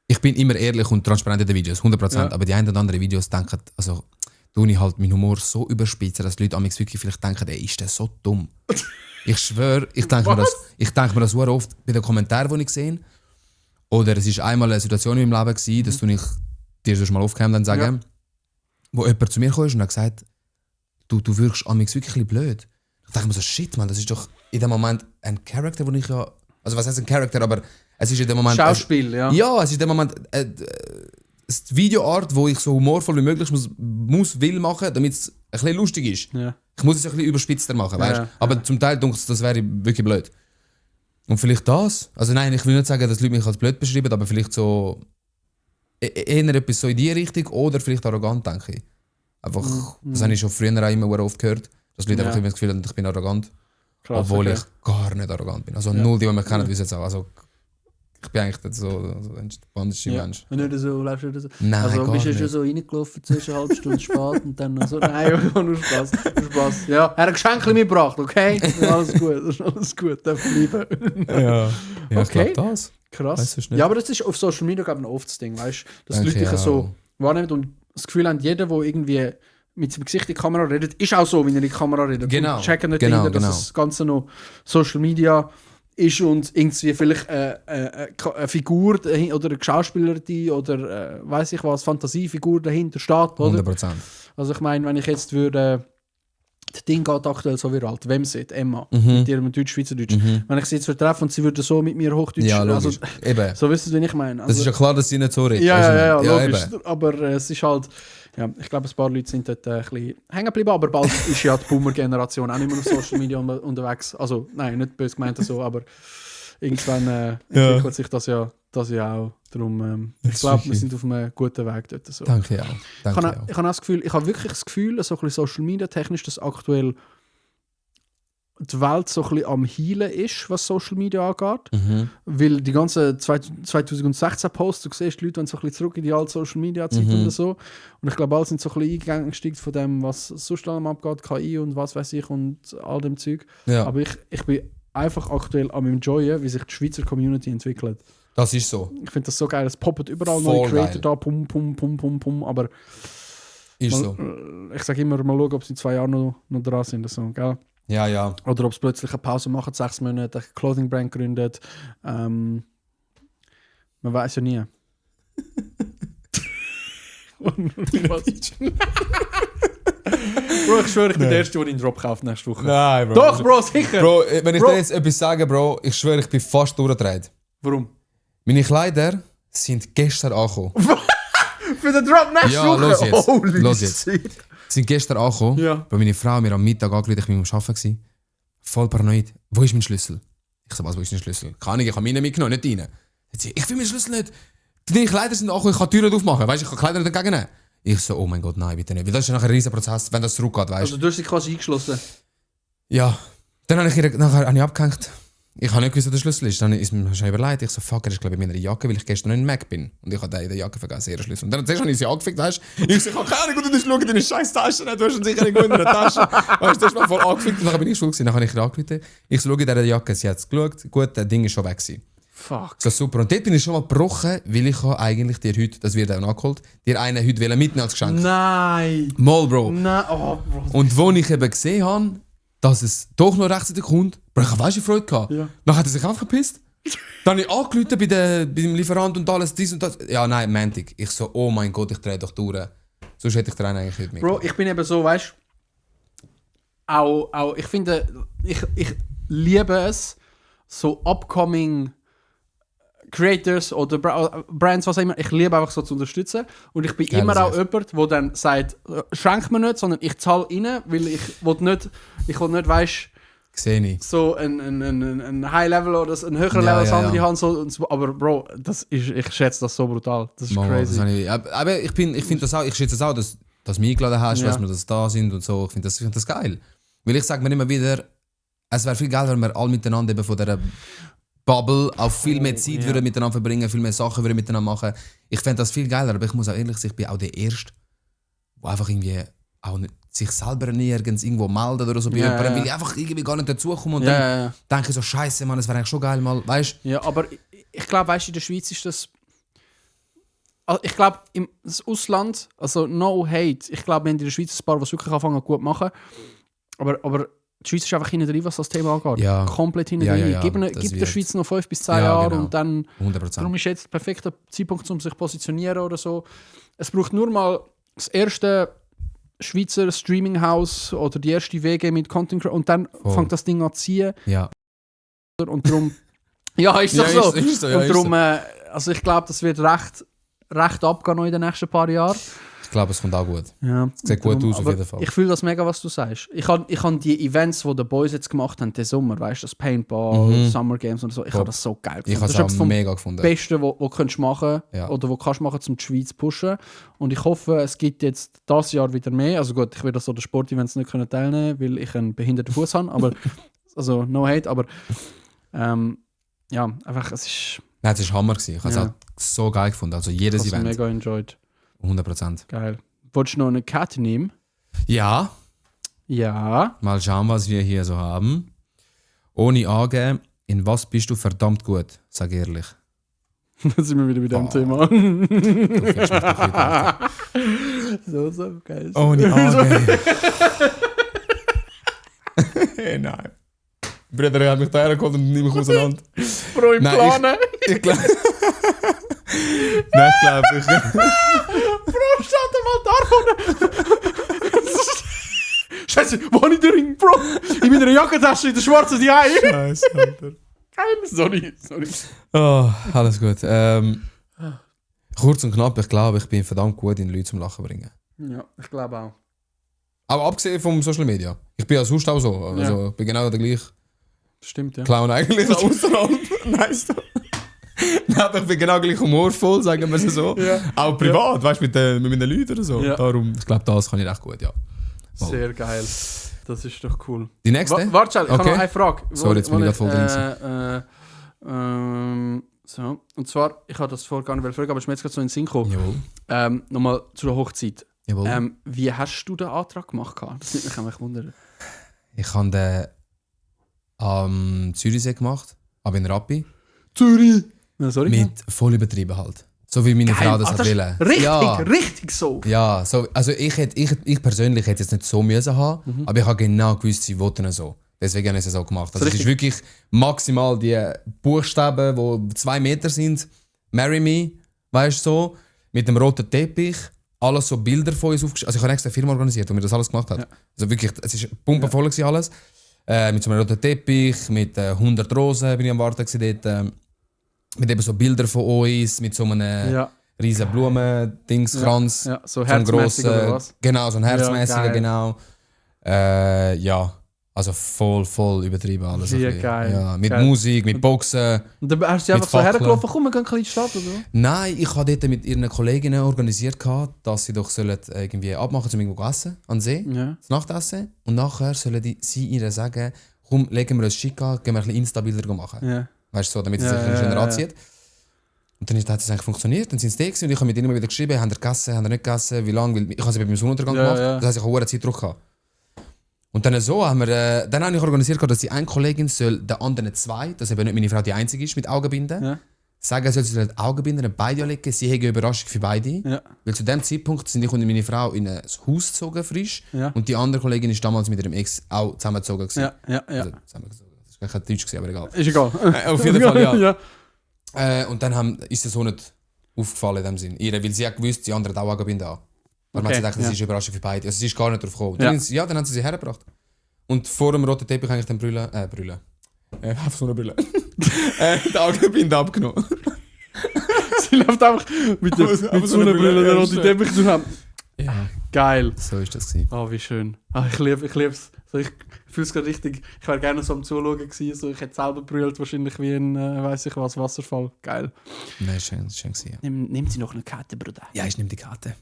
Ich bin immer ehrlich und transparent in den Videos, 100%. Ja. Aber die ein oder andere Videos denken, also tue ich halt meinen Humor so überspitzen, dass die Leute amigs wirklich vielleicht denken, ey, ist der so dumm. Ich schwöre, ich denke mir das sehr oft bei den Kommentaren, die ich sehe. Oder es war einmal eine Situation in meinem Leben gewesen, dass ich dir sonst mal aufgehört dann sagen, wo jemand zu mir kam und hat gesagt, du wirkst amigs wirklich ein bisschen blöd. Ich dachte mir so, shit, man, das ist doch in dem Moment ein Charakter, wo ich ja... Also was heißt ein Charakter, aber es ist in dem Moment...
Schauspiel, ja.
Ja, es ist in dem Moment die Videoart, wo ich so humorvoll wie möglich will machen, damit es ein bisschen lustig ist.
Ja.
Ich muss es ein bisschen überspitzter machen, weißt du? Aber zum Teil denke ich, das wäre wirklich blöd. Und vielleicht das. Also nein, ich will nicht sagen, dass Leute mich als blöd beschreiben, aber vielleicht so... eher etwas so in die Richtung oder vielleicht arrogant, denke ich. Einfach, das habe ich schon früher auch immer oft gehört, dass Leute einfach immer das Gefühl haben, ich bin arrogant. Krass, obwohl ich gar nicht arrogant bin. Also null, die mich kennen, wissen es auch. Also, ich bin eigentlich nicht so ein entspannter Mensch.
Wenn du so läufst, oder so.
Nein,
also
gar
bist du
nicht.
schon so reingelaufen, zwischen eine halbe Stunde spät und dann noch so. Nein, nur Spaß. Ja, er hat ein Geschenk mitgebracht, okay? Alles gut, darf bleiben.
Ja,
okay.
Ich glaub, das.
Krass. Ja, aber das ist auf Social Media glaube ich oft das Ding, weißt du? Dass Leute dich so wahrnehmen und das Gefühl haben, jeder, der irgendwie mit seinem Gesicht in die Kamera redet, ist auch so, wie er in die Kamera redet.
Genau.
Und checken nicht dahinter, dass das Ganze noch Social Media ist und irgendwie vielleicht eine Figur oder eine Schauspielerin oder weiß ich was, Fantasiefigur dahinter steht, oder?
100%.
Also ich meine, wenn ich jetzt würde das Ding geht aktuell so viral. Die Wemsit, Emma, mit ihrem Deutsch-Schweizerdeutsch. Wenn ich sie jetzt treffe und sie würde so mit mir Hochdeutsch...
Ja, logisch. Eben.
So wisst ihr, wie ich meine. Also,
das ist ja klar, dass sie nicht so redet.
Ja, logisch.
Eben.
Aber es ist halt... Ja, ich glaube, ein paar Leute sind dort ein bisschen hängen geblieben, aber bald ist ja die Boomer-Generation auch nicht mehr auf Social Media unterwegs. Also, nein, nicht böse gemeint so, aber irgendwann entwickelt sich das ja auch. Darum, ich glaube, wir sind auf einem guten Weg dort. So.
Danke auch.
Ich habe wirklich das Gefühl, so ein bisschen Social Media technisch, dass aktuell die Welt so ein bisschen am Heilen ist, was Social Media angeht. Weil die ganzen 2016 Posts, du siehst, die Leute wollen so ein bisschen zurück in die alte Social Media Zeit oder so. Und ich glaube, alle sind so ein bisschen eingestiegen von dem, was sonst allem abgeht, KI und was weiß ich und all dem Zeug. Ja. Aber ich bin einfach aktuell am enjoyen, wie sich die Schweizer Community entwickelt.
Das ist so.
Ich finde das so geil. Es poppt überall
voll
neue Creator da, pum. Aber
ist so.
Ich sage immer, mal schauen, ob sie in 2 Jahren noch dran sind. So, gell?
Ja.
Oder ob es plötzlich eine Pause machen, 6 Monate, eine Clothing Brand gründet. Man weiß ja nie. Bro, ich schwöre, ich bin der Erste, der den Drop kauft nächste Woche.
Nein, Bro.
Doch, Bro, sicher.
Bro, wenn ich dir jetzt etwas sage, Bro, ich schwöre, ich bin fast durchgedreht.
Warum?
Meine Kleider sind gestern angekommen.
Für den Drop nächste Woche?
Los jetzt. Sind gestern angekommen,
ja.
Weil meine Frau mir am Mittag angerufen hat, ich war am Arbeiten. Voll paranoid. Wo ist mein Schlüssel? Ich so, was, wo ist dein Schlüssel? Kann ich habe meinen mitgenommen, nicht deinen. Ich will meinen Schlüssel nicht. Deine Kleider sind angekommen, ich kann die Tür nicht aufmachen. Weißt du, ich kann Kleider nicht entgegennehmen. Ich so, oh mein Gott, nein, bitte nicht. Weil das ist nachher ein riesen Prozess, wenn das zurückgeht, weißt du.
Also du hast dich quasi eingeschlossen? Ja.
Dann habe ich abgehängt. Ich habe nicht gewusst, wo der Schlüssel ist. Dann ist mir schon überlegt. Ich so, fuck, er ist glaube ich in meiner Jacke, weil ich gestern noch in Mac bin. Und ich habe in der Jacke vergessen, ihren Schlüssel. Und dann zuerst habe ich sie angefickt, weißt du. Ich so, ich habe keine Ahnung, du schaust deine scheiß Tasche nicht. Du hast schon sicher nicht gut in der Tasche. Weißt du, das ist mal voll angefickt. Und dann bin ich schuld gewesen. Dann habe ich ihr angerufen. Ich so, schau in dieser Jacke, sie hat es geschaut. Gut, das Ding ist schon weg gewesen.
Fuck.
So super. Und dort bin ich schon mal gebrochen, weil ich eigentlich dir heute, das wird auch nachgeholt, dir einen heute mitnehmen als Geschenk.
Nein.
Mal, Bro.
Nein. Oh, Bro.
Und wo ich eben gesehen habe, dass es doch noch rechtzeitig kommt, Bro, ich habe weißt du Freude gehabt. Ja. Dann hat er sich einfach gepisst. Dann habe ich angerufen beim Lieferant und alles, dies und das. Ja, nein, Montag. Ich so, oh mein Gott, ich drehe doch durch. Sonst hätte ich den eigentlich nicht mitgenommen.
Bro, ich bin eben so, weißt du, auch, ich finde, ich liebe es, so upcoming Creators oder Brands, was auch immer, ich liebe einfach so zu unterstützen. Und ich bin immer auch jemand, der dann sagt, schenk mir nicht, sondern ich zahle rein, weil ich will nicht, weißt so ein High-Level oder ein höherer Level als andere haben. So, aber Bro, ich schätze das so brutal. Das ist crazy.
Aber ich finde das auch, ich schätze das auch, dass du mich eingeladen hast, dass wir das da sind und so. Ich finde das geil. Weil ich sage mir immer wieder, es wäre viel geiler, wenn wir alle miteinander eben von dieser Bubble auch viel mehr Zeit würden miteinander verbringen, viel mehr Sachen würden miteinander machen. Ich fände das viel geiler, aber ich muss auch ehrlich sagen, ich bin auch der Erste, der einfach irgendwie auch nicht sich selber nirgends irgendwo meldet oder so bei jemandem, weil ich einfach irgendwie gar nicht dazukomme und dann denke ich so, scheiße, Mann, das wäre eigentlich schon geil mal, weißt du?
Ja, aber ich glaube, weißt du, in der Schweiz ist das... Ich glaube, das Ausland, also no hate, ich glaube, wir haben in der Schweiz ein paar, die es wirklich anfangen gut machen, aber die Schweiz ist einfach hinten drin, was das Thema angeht. Ja. Komplett hinten drin. Gib der Schweiz noch 5 bis 10 Jahre genau. Und dann... 100%. Darum ist jetzt der perfekte Zeitpunkt, um sich zu positionieren oder so. Es braucht nur mal das erste Schweizer Streaming-Haus oder die erste WG mit Content und dann fängt das Ding an zu ziehen. Ja. Und darum... ja, ist doch so. Ist so. Ja, und darum, also ich glaube, das wird recht abgehen noch in den nächsten paar Jahren.
Ich glaube, es kommt auch gut.
Ja,
es sieht gut aus auf jeden Fall.
Ich fühle das mega, was du sagst. Ich habe die Events, die die Boys jetzt gemacht haben, den Sommer, weißt du, das Paintball, Summer Games und so, ich habe das so geil gefunden.
Ich habe es auch mega gefunden.
Das Beste, was du kannst machen oder was kannst machen, um die Schweiz zu pushen. Und ich hoffe, es gibt jetzt dieses Jahr wieder mehr. Also gut, ich werde so den Sportevents nicht teilnehmen, weil ich einen behinderten Fuß habe, aber also no hate, aber ja, einfach, es ist...
Nein, es war Hammer. Ich habe es auch so geil gefunden. Also jedes Event.
Ich habe es mega enjoyed.
100%.
Geil. Wolltest du noch eine Karte nehmen?
Ja.
Ja.
Mal schauen, was wir hier so haben. Ohne angeben, in was bist du verdammt gut? Sag ehrlich.
Da sind wir wieder bei dem Thema. Du findest mich doch wieder. So geil.
Ohne angeben. Hey, nein. Bruder, er hat mich da hergeholt und nimmt mich auseinander.
Bro, im Planen.
Ich glaube... Nein, ich glaube nicht.
Bro, schaut mal da vorne! Scheiße, wo habe ich den eine Jackentasche in der schwarzen die Ei.
Scheiße, Alter.
Sorry.
Oh, alles gut. Kurz und knapp, ich glaube, ich bin verdammt gut in Leute zum Lachen bringen.
Ja, ich glaube auch.
Aber abgesehen vom Social Media. Ich bin ja sonst auch so. Also, ich bin genau der gleiche
Stimmt, ja.
Clown eigentlich außerhalb. Nice. Nein, aber ich bin genau gleich humorvoll, sagen wir es so.
Ja.
Auch privat, weißt du, mit meinen Leuten oder so.
Ja.
Darum, ich glaube, das kann ich recht gut, ja. Wow.
Sehr geil. Das ist doch cool.
Die nächste?
Warte, ich habe noch eine Frage.
Sorry, jetzt bin ich gerade voll drin.
So. Und zwar, ich habe das vorher gar nicht fragen, aber ich bin jetzt gerade so in den Sinn gekommen.
Jawohl.
Nochmal zu der Hochzeit.
Jawohl.
Wie hast du den Antrag gemacht? Das nimmt mich einfach wundern.
Ich habe den am Zürichsee gemacht, aber in Rappi.
Zürich! Ja, sorry.
Mit voll übertrieben halt. So wie meine Frau das hat wollen.
Richtig so.
Ja, so, also ich persönlich hätte es jetzt nicht so müssen haben, aber ich habe genau gewusst, sie wollten es so. Deswegen habe ich es so gemacht. Also es ist wirklich maximal die Buchstaben, die 2 Meter sind. Marry me, weißt du so, mit dem roten Teppich. Alles so Bilder von uns aufgeschrieben. Also ich habe extra eine Firma organisiert, die mir das alles gemacht hat. Ja. Also wirklich, es war pumpenvoll alles. Mit so einem roten Teppich, mit 100 Rosen bin ich am Warten dort. Mit eben so Bilder von uns, mit so einem riesen Blumen-Dingskranz.
Ja, so herzmäßig oder was?
Genau, so ein herzmäßiger,
ja,
genau. Ja, also voll übertrieben alles.
Wie geil.
Ja, mit
geil.
Musik, mit Boxen.
Und dann hast du sie einfach so hergelaufen, komm, wir gehen ein bisschen in die Stadt, oder?
Nein, ich habe dort mit ihren Kolleginnen organisiert, dass sie doch sollen irgendwie abmachen, um irgendwo essen, an den See, das Nachtessen. Und nachher sollen sie ihr sagen, komm, legen wir uns schick an, gehen wir ein bisschen Insta-Bilder machen. Ja. Weißt du, so, damit sie sich ein bisschen schöner anzieht. Und dann hat es eigentlich funktioniert, dann sind sie da gewesen, und ich habe mit ihnen immer wieder geschrieben, haben sie gegessen, haben sie nicht gegessen, wie lange, weil ich habe sie bei meinem Sonnenuntergang gemacht, das heisst, ich habe Zeitdruck gehabt. Und dann so haben wir, dann habe ich organisiert, dass die eine Kollegin soll den anderen 2, dass eben nicht meine Frau die einzige ist, mit Augenbinden, sagen, sie soll die Augenbinden beide legen, sie haben eine Überraschung für beide. Ja. Weil zu dem Zeitpunkt sind ich und meine Frau in ein Haus gezogen, frisch, und die andere Kollegin ist damals mit ihrem Ex auch zusammengezogen. Also, zusammengezogen. Das war kein Deutsch, aber egal.
Ist egal.
Auf jeden Fall, ja. Und dann ist es so nicht aufgefallen in dem Sinn. Ihr, weil sie hat gewusst, die andere hat auch Augenbinden an. Aber man hat gedacht, das ist eine Überraschung für beide. Also sie ist gar nicht drauf gekommen. Dann haben sie hergebracht. Und vor dem roten Teppich habe ich dann Brüllen. Auf so eine Brille. Die Augenbinde abgenommen.
Sie läuft einfach mit so einer Brille den roten Teppich zu haben.
Ja.
Geil.
So ist das gewesen.
Oh, wie schön. Ich liebe es. So, ich fühle es gerade richtig. Ich wäre gerne so am Zuschauen gewesen. So, ich hätte selber brüllt, wahrscheinlich wie ein, weiss ich was, Wasserfall. Geil.
Nein, schön gewesen. Ja.
Nimm sie noch eine Karte, Bruder.
Ja, ich nehme die Karte.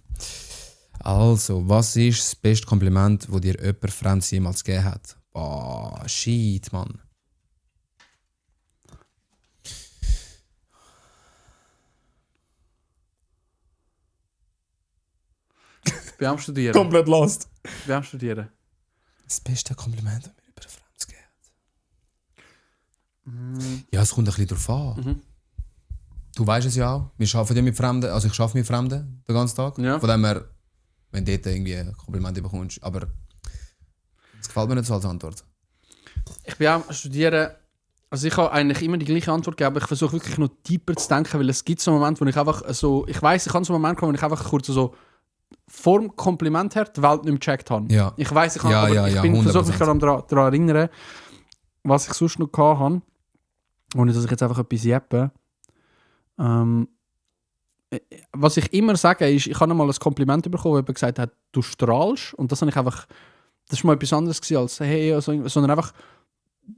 Also, was ist das beste Kompliment, das dir jemand Fremdes jemals gegeben hat? Boah, shit, Mann.
Wie am Studieren?
Komplett lost.
Wie am Studieren?
Das beste Kompliment, das mir jemand Fremdes gegeben hat? Ja, es kommt ein bisschen drauf an. Du weißt es ja auch. Wir arbeiten ja mit Fremden, also ich arbeite mit Fremden den ganzen Tag. Ja. Von dem her, wenn du dort irgendwie ein Kompliment bekommst. Aber das gefällt mir nicht so als Antwort.
Ich bin auch am Studieren. Also ich habe eigentlich immer die gleiche Antwort gegeben, aber ich versuche wirklich noch tiefer zu denken, weil es gibt so einen Moment, wo ich einfach so... Ich weiss, ich kann so einen Moment kommen, wo ich einfach kurz so vor dem Kompliment her die Welt nicht mehr gecheckt habe. Ja. Ich weiss, ich kann, aber ich versuche mich gerade daran erinnern, was ich sonst noch hatte, ohne dass ich jetzt einfach etwas jeppe. Was ich immer sage, ist, ich habe einmal ein Kompliment bekommen, wo jemand gesagt hat, du strahlst. Und das habe ich einfach... Das war mal etwas anderes als hey, also, sondern einfach,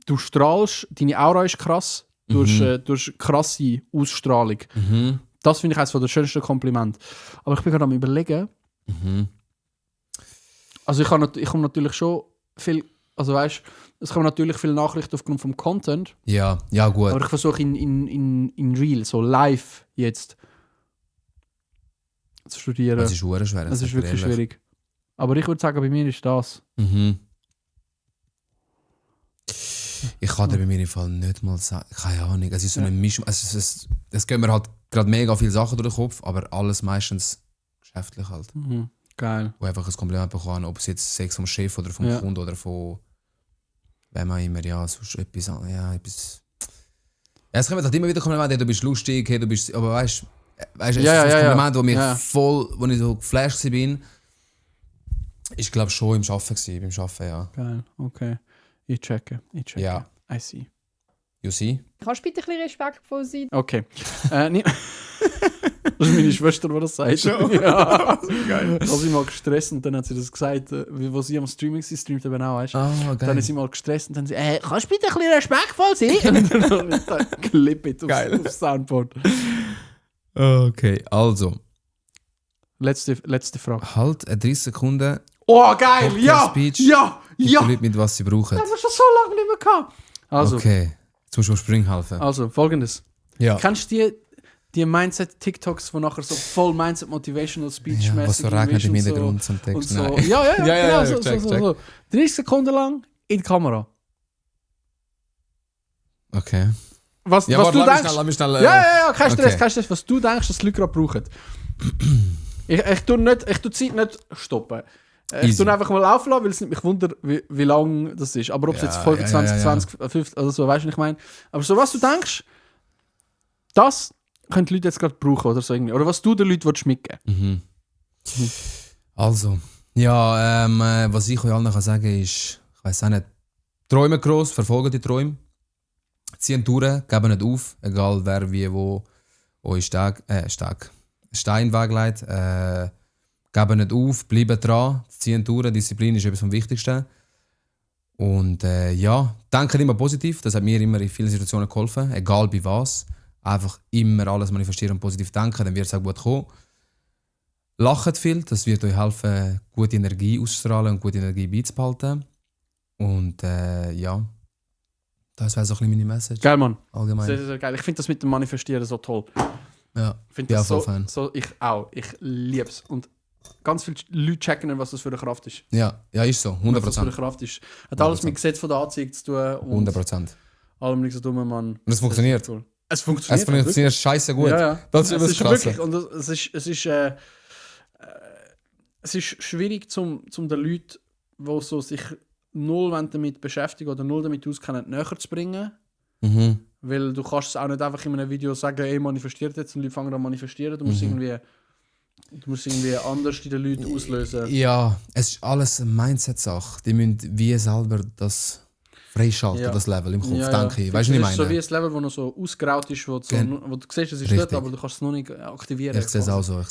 du strahlst, deine Aura ist krass, du hast krasse Ausstrahlung. Das finde ich eines der schönsten Komplimente. Aber ich bin gerade am Überlegen. Also ich komme natürlich schon viel, also weißt, es kommen natürlich viele Nachrichten aufgrund vom Content.
Ja, gut.
Aber ich versuche in Real, so live jetzt zu studieren.
Das ist schwer.
Das ist wirklich schwierig. Aber ich würde sagen, bei mir ist das.
Ich kann dir bei mir im Fall nicht mal sagen, keine Ahnung, es ist so eine Mischung, es gehen mir halt gerade mega viele Sachen durch den Kopf, aber alles meistens geschäftlich halt.
Geil.
Wo einfach ein Kompliment bekommen, ob es jetzt Sex vom Chef oder vom Kunden oder von wem auch immer, sonst etwas. Ja, es kommen halt immer wieder Komplimente, hey, du bist lustig, hey, du bist, aber weißt du, es ist ein Kompliment, wo mich wo ich so geflasht bin, ich glaube schon beim Arbeiten, ja.
Geil, okay. Ich checke.
Ja.
I see.
You see?
Kannst du bitte ein bisschen respektvoll sein?
Okay. Das ist meine Schwester, die das sagt. Ja. Geil. Da sie mal gestresst und dann hat sie das gesagt, wo sie am Streaming sie streamt eben auch, weißt du?
Ah, geil.
Dann ist sie mal gestresst und dann sie, kannst du bitte ein bisschen respektvoll sein? Und dann habe ich gesagt, clip it aufs Soundboard.
Okay, also.
Letzte Frage.
Halt 30 Sekunden.
Oh, geil! Ja!
Speech.
Ja!
Die Leute mit was sie brauchen.
Das haben wir schon so lange nicht mehr gehabt. Also,
okay, jetzt musst du am Springen helfen.
Also, folgendes.
Ja.
Kennst du die Mindset-TikToks, wo nachher so voll Mindset-Motivational-Speech-mäßig
was so regnet im Hintergrund zum Text.
So.
Nein.
Ja, genau,
check.
so. 30 Sekunden lang in die Kamera.
Okay.
Was du denkst...
Lass mich schnell,
Ja, kein Stress. Was du denkst, dass die Leute gerade brauchen. Ich tue die Zeit nicht stoppen. Ich tue einfach mal laufen lassen, weil es nicht mich wundert, wie lang das ist. Aber ob es jetzt Folge 20, 50 oder so, weißt du, was ich meine? Aber so, was du denkst, das können die Leute jetzt gerade brauchen oder so irgendwie. Oder was du den Leuten schmecken willst.
Also, was ich euch allen sagen kann, ist, ich weiss auch nicht, träumen gross, verfolgen die Träume, ziehen durch, geben nicht auf, egal wer wie wo euch Stein wegleitet, geben nicht auf, bleiben dran, ziehen durch, Disziplin ist etwas vom Wichtigsten. Und denken immer positiv, das hat mir immer in vielen Situationen geholfen, egal bei was. Einfach immer alles manifestieren und positiv denken, dann wird es auch gut kommen. Lacht viel, das wird euch helfen, gute Energie auszustrahlen und gute Energie beizubehalten. Und das wäre so ein bisschen meine Message.
Geil, Mann.
Allgemein.
Sehr, sehr geil. Ich finde das mit dem Manifestieren so toll.
Ja,
ich finde das
voll Fan.
Ich auch. Ich liebe es. Und ganz viele Leute checken nicht, was das für eine Kraft ist.
Ja, ist so. 100%.
Was das für eine Kraft ist. Hat alles mit Gesetz von der Anziehung zu tun.
100%.
Allem nicht so dumm, Mann.
Und es funktioniert.
Es funktioniert.
Es funktioniert scheiße gut.
Ja.
Das ist
es
krass.
Wirklich, und es ist schwierig, zum den Leuten, die so sich null damit beschäftigen oder null damit auskennen, näher zu bringen.
Mhm.
Weil du kannst es auch nicht einfach in einem Video sagen, manifestiert jetzt, und die Leute fangen an zu manifestieren. Du musst irgendwie anders in den Leuten auslösen.
Ja, es ist alles eine Mindset-Sache. Die müssen wie selber das freischalten, das Level im Kopf, denke ich. Weißt du, was ich meine?
So wie ein Level, das noch so ausgeraut ist, wo du siehst, es ist dort, aber du kannst es noch nicht aktivieren.
Ich sehe es auch so. Ich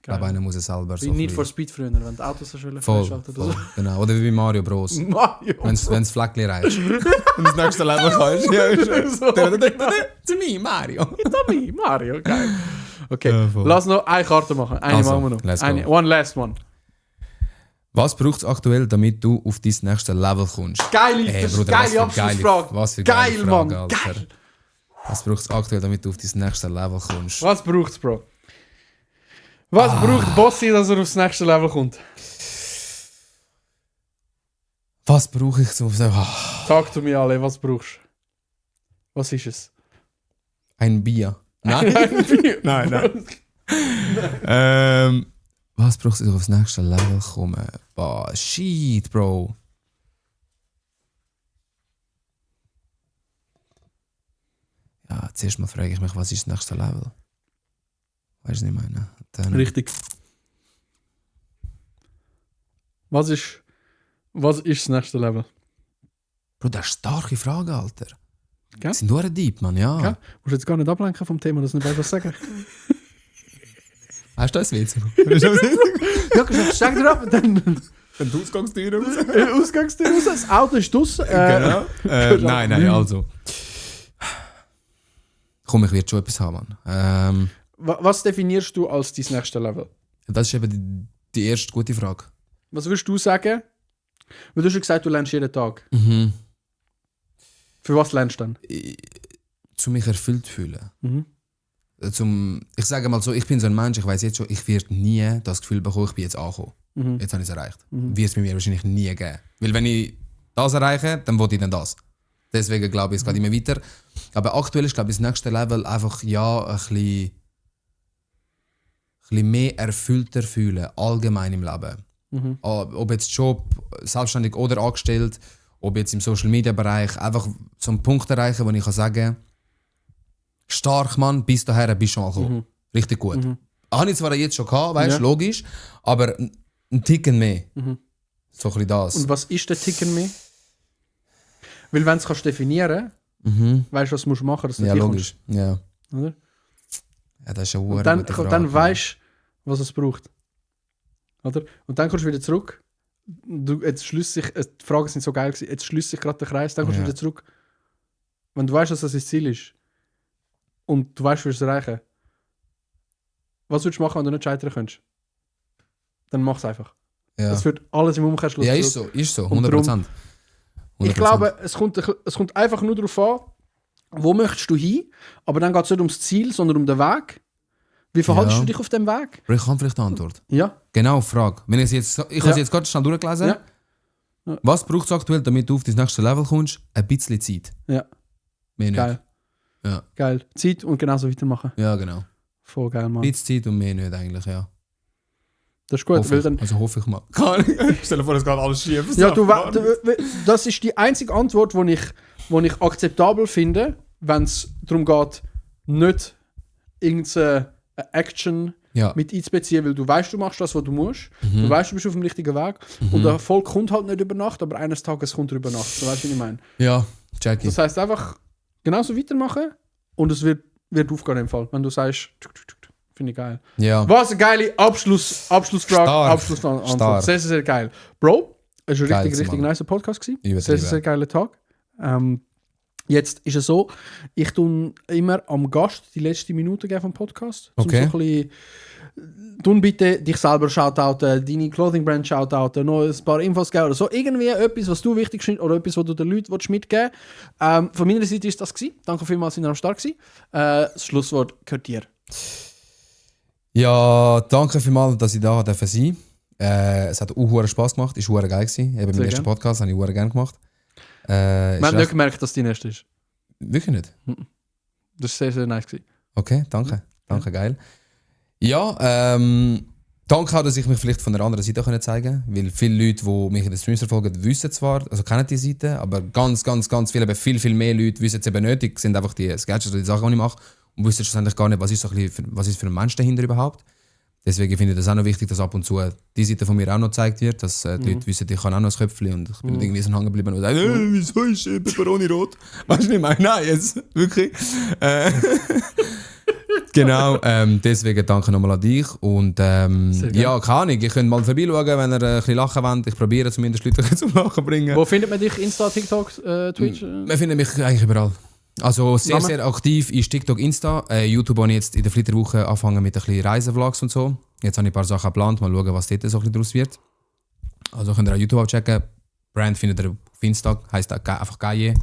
glaube, einer muss es selber so.
Wie Need for Speed früher, wenn die Autos so schön freischalten.
Voll, genau. Oder wie bei Mario Bros. Wenn das Fleckchen reicht. Und das nächste Level kannst. To me, Mario.
To me, Mario, geil. Okay, lass noch eine Karte machen. Eine machen wir noch. One last one.
Was braucht es aktuell, damit du auf dein nächste Level kommst?
Geile Abschlussfrage.
Was für geile Frage, Alter. Geil. Was braucht es aktuell, damit du auf dein nächste Level kommst?
Was braucht es, Bro? Was braucht Bossi, dass er aufs nächste Level kommt?
Was brauche ich zum...
Sag du mir alle, was brauchst du? Was ist es?
Ein Bier.
Nein. Ein Bier?
Nein. Was brauchst du, aufs nächste Level kommen? Boah, shit, Bro. Ja, zuerst mal frage ich mich, was ist das nächste Level? Weißt du, was ich meine? Dann
richtig. Was ist das nächste Level?
Bro, das ist eine starke Frage, Alter.
Okay.
Das sind nur ein Deep, Mann, ja.
Okay. Musst du jetzt gar nicht ablenken vom Thema, dass du nicht weißt, was sagen.
Hast du das WC?
Ja, sag dir ab, dann
die Ausgangstür raus.
Ausgangstür raus, das Auto ist draussen.
Genau. Nein, also. Komm, ich werde schon etwas haben, Mann.
Was definierst du als dein nächstes Level?
Das ist eben die erste gute Frage.
Was würdest du sagen? Weil du hast schon gesagt, du lernst jeden Tag.
Mhm.
Für was lernst du dann?
Zu mich erfüllt fühlen. Mhm. Ich sage mal so, ich bin so ein Mensch, ich weiß jetzt schon, ich werde nie das Gefühl bekommen, ich bin jetzt angekommen. Mhm. Jetzt habe ich es erreicht. Mhm. Wird es bei mir wahrscheinlich nie geben. Weil wenn ich das erreiche, dann will ich dann das. Deswegen glaube ich, es geht immer weiter. Aber aktuell ist, glaube ich, das nächste Level einfach ein bisschen mehr erfüllter fühlen, allgemein im Leben. Mhm. Ob jetzt Job, selbstständig oder angestellt, ob jetzt im Social-Media-Bereich, einfach so einen Punkt erreichen, wo ich kann sagen, stark, Mann, bis dahin bist du schon mal gekommen. Mhm. Richtig gut. Mhm. Habe ich zwar jetzt schon gehabt, weißt, logisch, aber ein Ticken mehr. Mhm. So ein bisschen das.
Und was ist der Ticken mehr? Weil wenn du es definieren kannst, weißt du, was du machen musst, dass du
Ja,
hier
logisch. Ja.
Oder?
Ja, das ist eine
Und
gute Frage.
dann weißt du, was es braucht. Oder? Und dann kommst du wieder zurück. Jetzt schließt sich, die Fragen sind so geil gewesen, jetzt schließt sich gerade der Kreis, dann kommst du wieder zurück. Wenn du weißt, dass das dein Ziel ist und du weißt, wie du es erreichen, was würdest du machen, wenn du nicht scheitern könntest? Dann mach es einfach.
Ja.
Das wird alles im Umkehrschluss.
Ja, ist so, 100%.
Darum, ich glaube, es kommt einfach nur darauf an, wo möchtest du hin, aber dann geht es nicht ums Ziel, sondern um den Weg. Wie verhaltest du dich auf dem Weg?
Ich kann vielleicht eine Antwort.
Ja.
Genau, Frage. Wenn ich habe es jetzt gerade schnell durchgelesen.
Ja. Ja.
Was braucht es aktuell, damit du auf das nächste Level kommst? Ein bisschen Zeit.
Ja.
Mehr nicht.
Geil.
Ja.
Geil. Zeit und genauso weitermachen.
Ja, genau.
Voll geil, Mann.
Ein bisschen Zeit und mehr nicht eigentlich, ja.
Das ist gut,
Hoffe
weil
ich.
dann...
Also hoffe ich mal. Stell dir vor, es geht alles schief.
Ja, das ist die einzige Antwort, die ich akzeptabel finde, wenn es darum geht, nicht irgendeine Action mit einzubeziehen, weil du weißt, du machst das, was du musst. Du weißt, du bist auf dem richtigen Weg. Und der Erfolg kommt halt nicht über Nacht, aber eines Tages kommt er über Nacht. So weißt du, was ich meine?
Ja, Jackie.
Das heisst einfach genauso weitermachen und es wird aufgehen im Fall. Wenn du sagst, finde ich geil.
Ja.
Was eine geile Abschlussfrage, Abschlussantwort.
Stark.
Sehr, sehr geil. Bro, es war ein
Geiles
richtig
Mann.
nice Podcast gewesen.
Übertrieben.
Sehr, sehr geiler Tag. Jetzt ist es so, ich tue immer am Gast die letzte Minute geben vom Podcast.
Okay.
So ein bisschen, tun bitte dich selber shoutouten, deine Clothing Brand shoutouten, noch ein paar Infos geben oder so. Irgendwie etwas, was du wichtig findest oder etwas, was du den Leuten mitgeben willst. Von meiner Seite ist das gewesen. Danke vielmals, dass ihr am Start gewesen. Das Schlusswort gehört dir.
Ja, danke vielmals, dass ich da sein durfte. Es hat auch Spaß gemacht, es war geil gewesen. Eben mein erster Podcast habe ich gerne gemacht.
Man hat nicht gemerkt, dass es dein erster ist.
Wirklich nicht?
Das war sehr, sehr nice gewesen.
Okay, danke. Danke, geil. Ja, danke auch, dass ich mich vielleicht von der anderen Seite zeigen konnte. Weil viele Leute, die mich in den Streams verfolgen, wissen zwar, also kennen die Seite, aber ganz viele, aber viel mehr Leute wissen es eben nicht. Sind einfach die Sketches oder die Sachen, die ich mache. Und wissen schlussendlich gar nicht, was ist für ein Mensch dahinter überhaupt. Deswegen finde ich das auch noch wichtig, dass ab und zu die Seite von mir auch noch gezeigt wird, dass die Leute wissen, ich kann auch noch ein Köpfchen und ich bin nicht irgendwie so hängen geblieben und sage, wieso ist Pepperoni rot? Weißt du nicht, meine? Nein, jetzt wirklich. Genau, deswegen danke nochmal an dich und ja, keine Ahnung, ihr könnt mal vorbeischauen, wenn ihr ein bisschen lachen wollt. Ich probiere zumindest Leute zum Lachen bringen.
Wo findet man dich? Insta, TikTok, Twitch?
Man findet mich eigentlich überall. Also sehr, sehr aktiv ist TikTok, Insta. YouTube habe ich jetzt in der Flitterwoche angefangen mit ein bisschen Reisevlogs und so. Jetzt habe ich ein paar Sachen geplant, mal schauen, was dort so ein bisschen daraus wird. Also könnt ihr auch YouTube abchecken. Brand findet ihr auf Insta, heisst einfach Gaie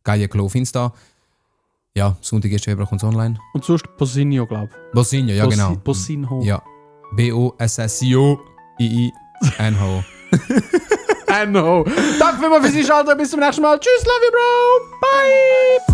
Klo auf Insta. Ja, Sonntag 1. Februar kommt es online.
Und sonst Bosinho, glaube ich.
Bosinho, ja genau.
Bosinho.
Ja. B-O-S-S-I-O-I-I-N-H-O.
Danke vielmals fürs Einschalten. Bis zum nächsten Mal. Tschüss, love you, bro. Bye.